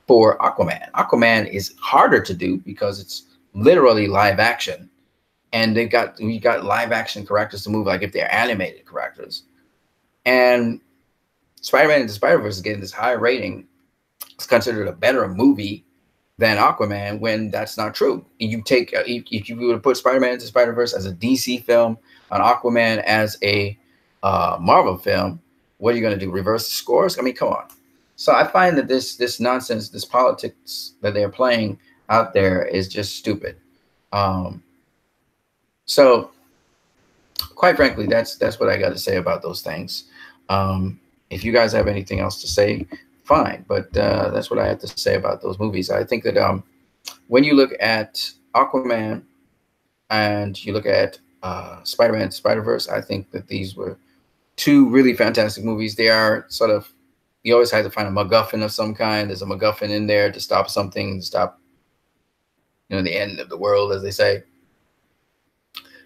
for Aquaman? Aquaman is harder to do because it's literally live action, and we got live action characters to move like if they're animated characters. And Spider-Man Into Spider-Verse is getting this high rating. It's considered a better movie than Aquaman when that's not true. You take if you were to put Spider-Man Into Spider-Verse as a DC film, and Aquaman as a Marvel film, what are you going to do? Reverse the scores? I mean, come on. So I find that this nonsense, this politics that they're playing out there is just stupid. So quite frankly, that's what I got to say about those things. If you guys have anything else to say, fine. But that's what I have to say about those movies. I think that when you look at Aquaman and you look at Spider-Man Spider-Verse, I think that these were two really fantastic movies. They are sort of, you always have to find a MacGuffin of some kind. There's a MacGuffin in there to stop something, to stop, the end of the world, as they say.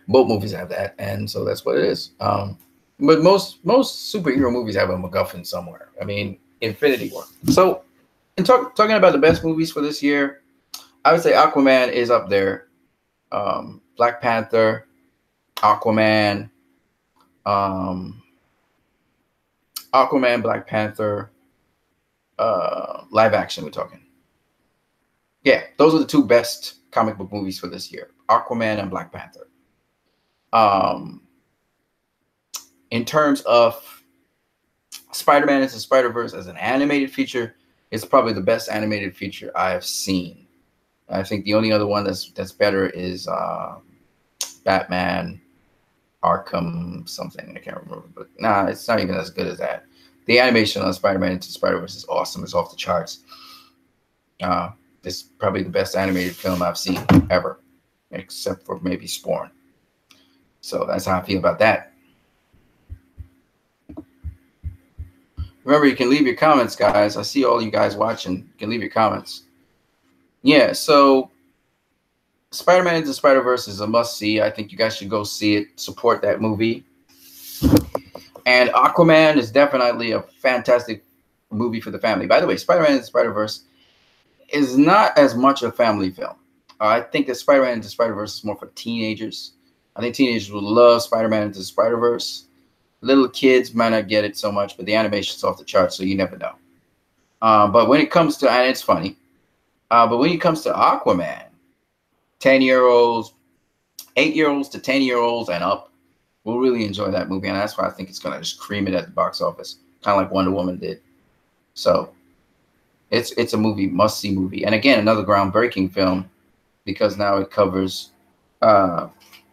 Both movies have that, and so that's what it is. But most superhero movies have a MacGuffin somewhere. I mean, Infinity War. So, in talking about the best movies for this year, I would say Aquaman is up there. Black Panther, Aquaman, Black Panther, live action. We're talking. Yeah, those are the two best comic book movies for this year: Aquaman and Black Panther. In terms of Spider-Man Into Spider-Verse as an animated feature, it's probably the best animated feature I have seen. I think the only other one that's better is Batman Arkham something. I can't remember, but nah, it's not even as good as that. The animation on Spider-Man Into Spider-Verse is awesome. It's off the charts. It's probably the best animated film I've seen ever, except for maybe Spawn. So that's how I feel about that. Remember, you can leave your comments, guys. I see all you guys watching. You can leave your comments. Yeah, so Spider-Man Into Spider-Verse is a must-see. I think you guys should go see it, support that movie. And Aquaman is definitely a fantastic movie for the family. By the way, Spider-Man Into Spider-Verse is not as much a family film. I think that Spider-Man Into Spider-Verse is more for teenagers. I think teenagers will love Spider-Man Into Spider-Verse. Little kids might not get it so much, but the animation's off the charts, so you never know. But when it comes to, and it's funny, but when it comes to Aquaman, 10-year-olds, 8-year-olds to 10-year-olds and up will really enjoy that movie, and that's why I think it's going to just cream it at the box office, kind of like Wonder Woman did. So it's a movie, must-see movie. And again, another groundbreaking film because now it covers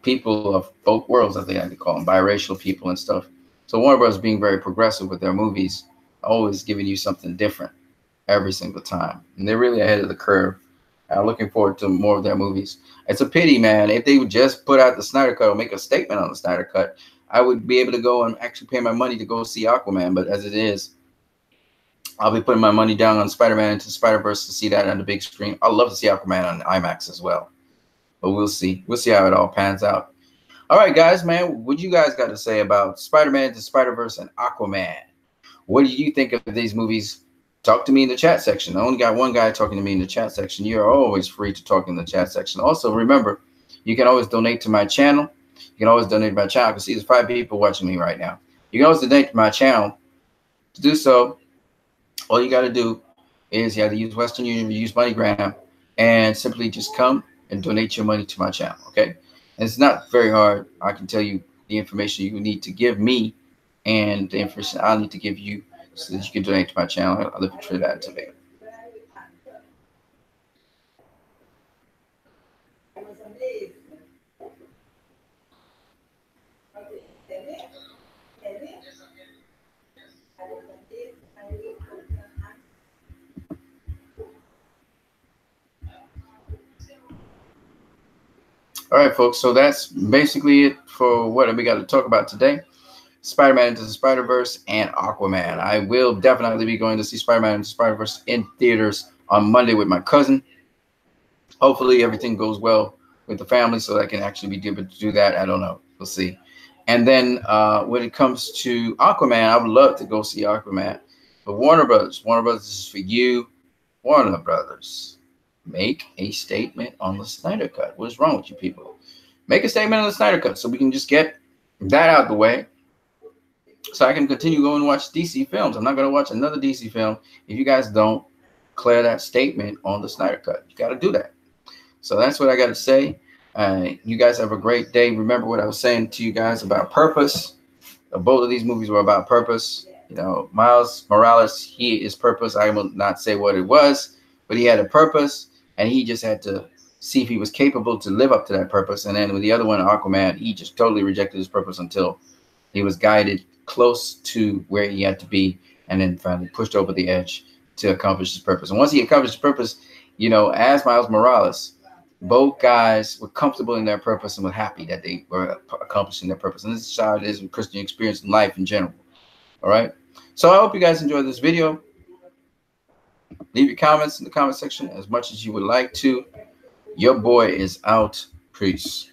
people of both worlds, as they like to call them, biracial people and stuff. So Warner Bros. Being very progressive with their movies, always giving you something different every single time. And they're really ahead of the curve. I'm looking forward to more of their movies. It's a pity, man. If they would just put out the Snyder Cut or make a statement on the Snyder Cut, I would be able to go and actually pay my money to go see Aquaman. But as it is, I'll be putting my money down on Spider-Man into Spider-Verse to see that on the big screen. I'd love to see Aquaman on IMAX as well. But we'll see. We'll see how it all pans out. All right, guys, man, what you guys got to say about Spider-Man into Spider-Verse and Aquaman? What do you think of these movies? Talk to me in the chat section. I only got one guy talking to me in the chat section. You're always free to talk in the chat section. Also, remember, you can always donate to my channel. You can always donate to my channel. I can see there's 5 people watching me right now. You can always donate to my channel. To do so, all you got to do is you have to use Western Union, use MoneyGram, and simply just come and donate your money to my channel, okay? And it's not very hard. I can tell you the information you need to give me and the information I'll need to give you so that you can donate to my channel. I'll look for that today. All right, folks. So that's basically it for what we got to talk about today. Spider-Man into the Spider-Verse and Aquaman. I will definitely be going to see Spider-Man into Spider-Verse in theaters on Monday with my cousin. Hopefully everything goes well with the family so I can actually be able to do that. I don't know. We'll see. And then when it comes to Aquaman, I would love to go see Aquaman. But Warner Brothers, this is for you. Warner Brothers, make a statement on the Snyder Cut. What's wrong with you people? Make a statement on the Snyder Cut so we can just get that out of the way so I can continue going and watch DC films. I'm not going to watch another DC film if you guys don't clear that statement on the Snyder Cut. You got to do that. So that's what I got to say. You guys have a great day. Remember what I was saying to you guys about purpose. Both of these movies were about purpose. You know, Miles Morales, he is purpose. I will not say what it was, but he had a purpose, and he just had to see if he was capable to live up to that purpose. And then with the other one, Aquaman, he just totally rejected his purpose until he was guided close to where he had to be, and then finally pushed over the edge to accomplish his purpose. And once he accomplished his purpose, you know, as Miles Morales, both guys were comfortable in their purpose and were happy that they were accomplishing their purpose. And this is how it is with Christian experience in life in general. All right. So I hope you guys enjoyed this video. Leave your comments in the comment section as much as you would like to. Your boy is out. Peace.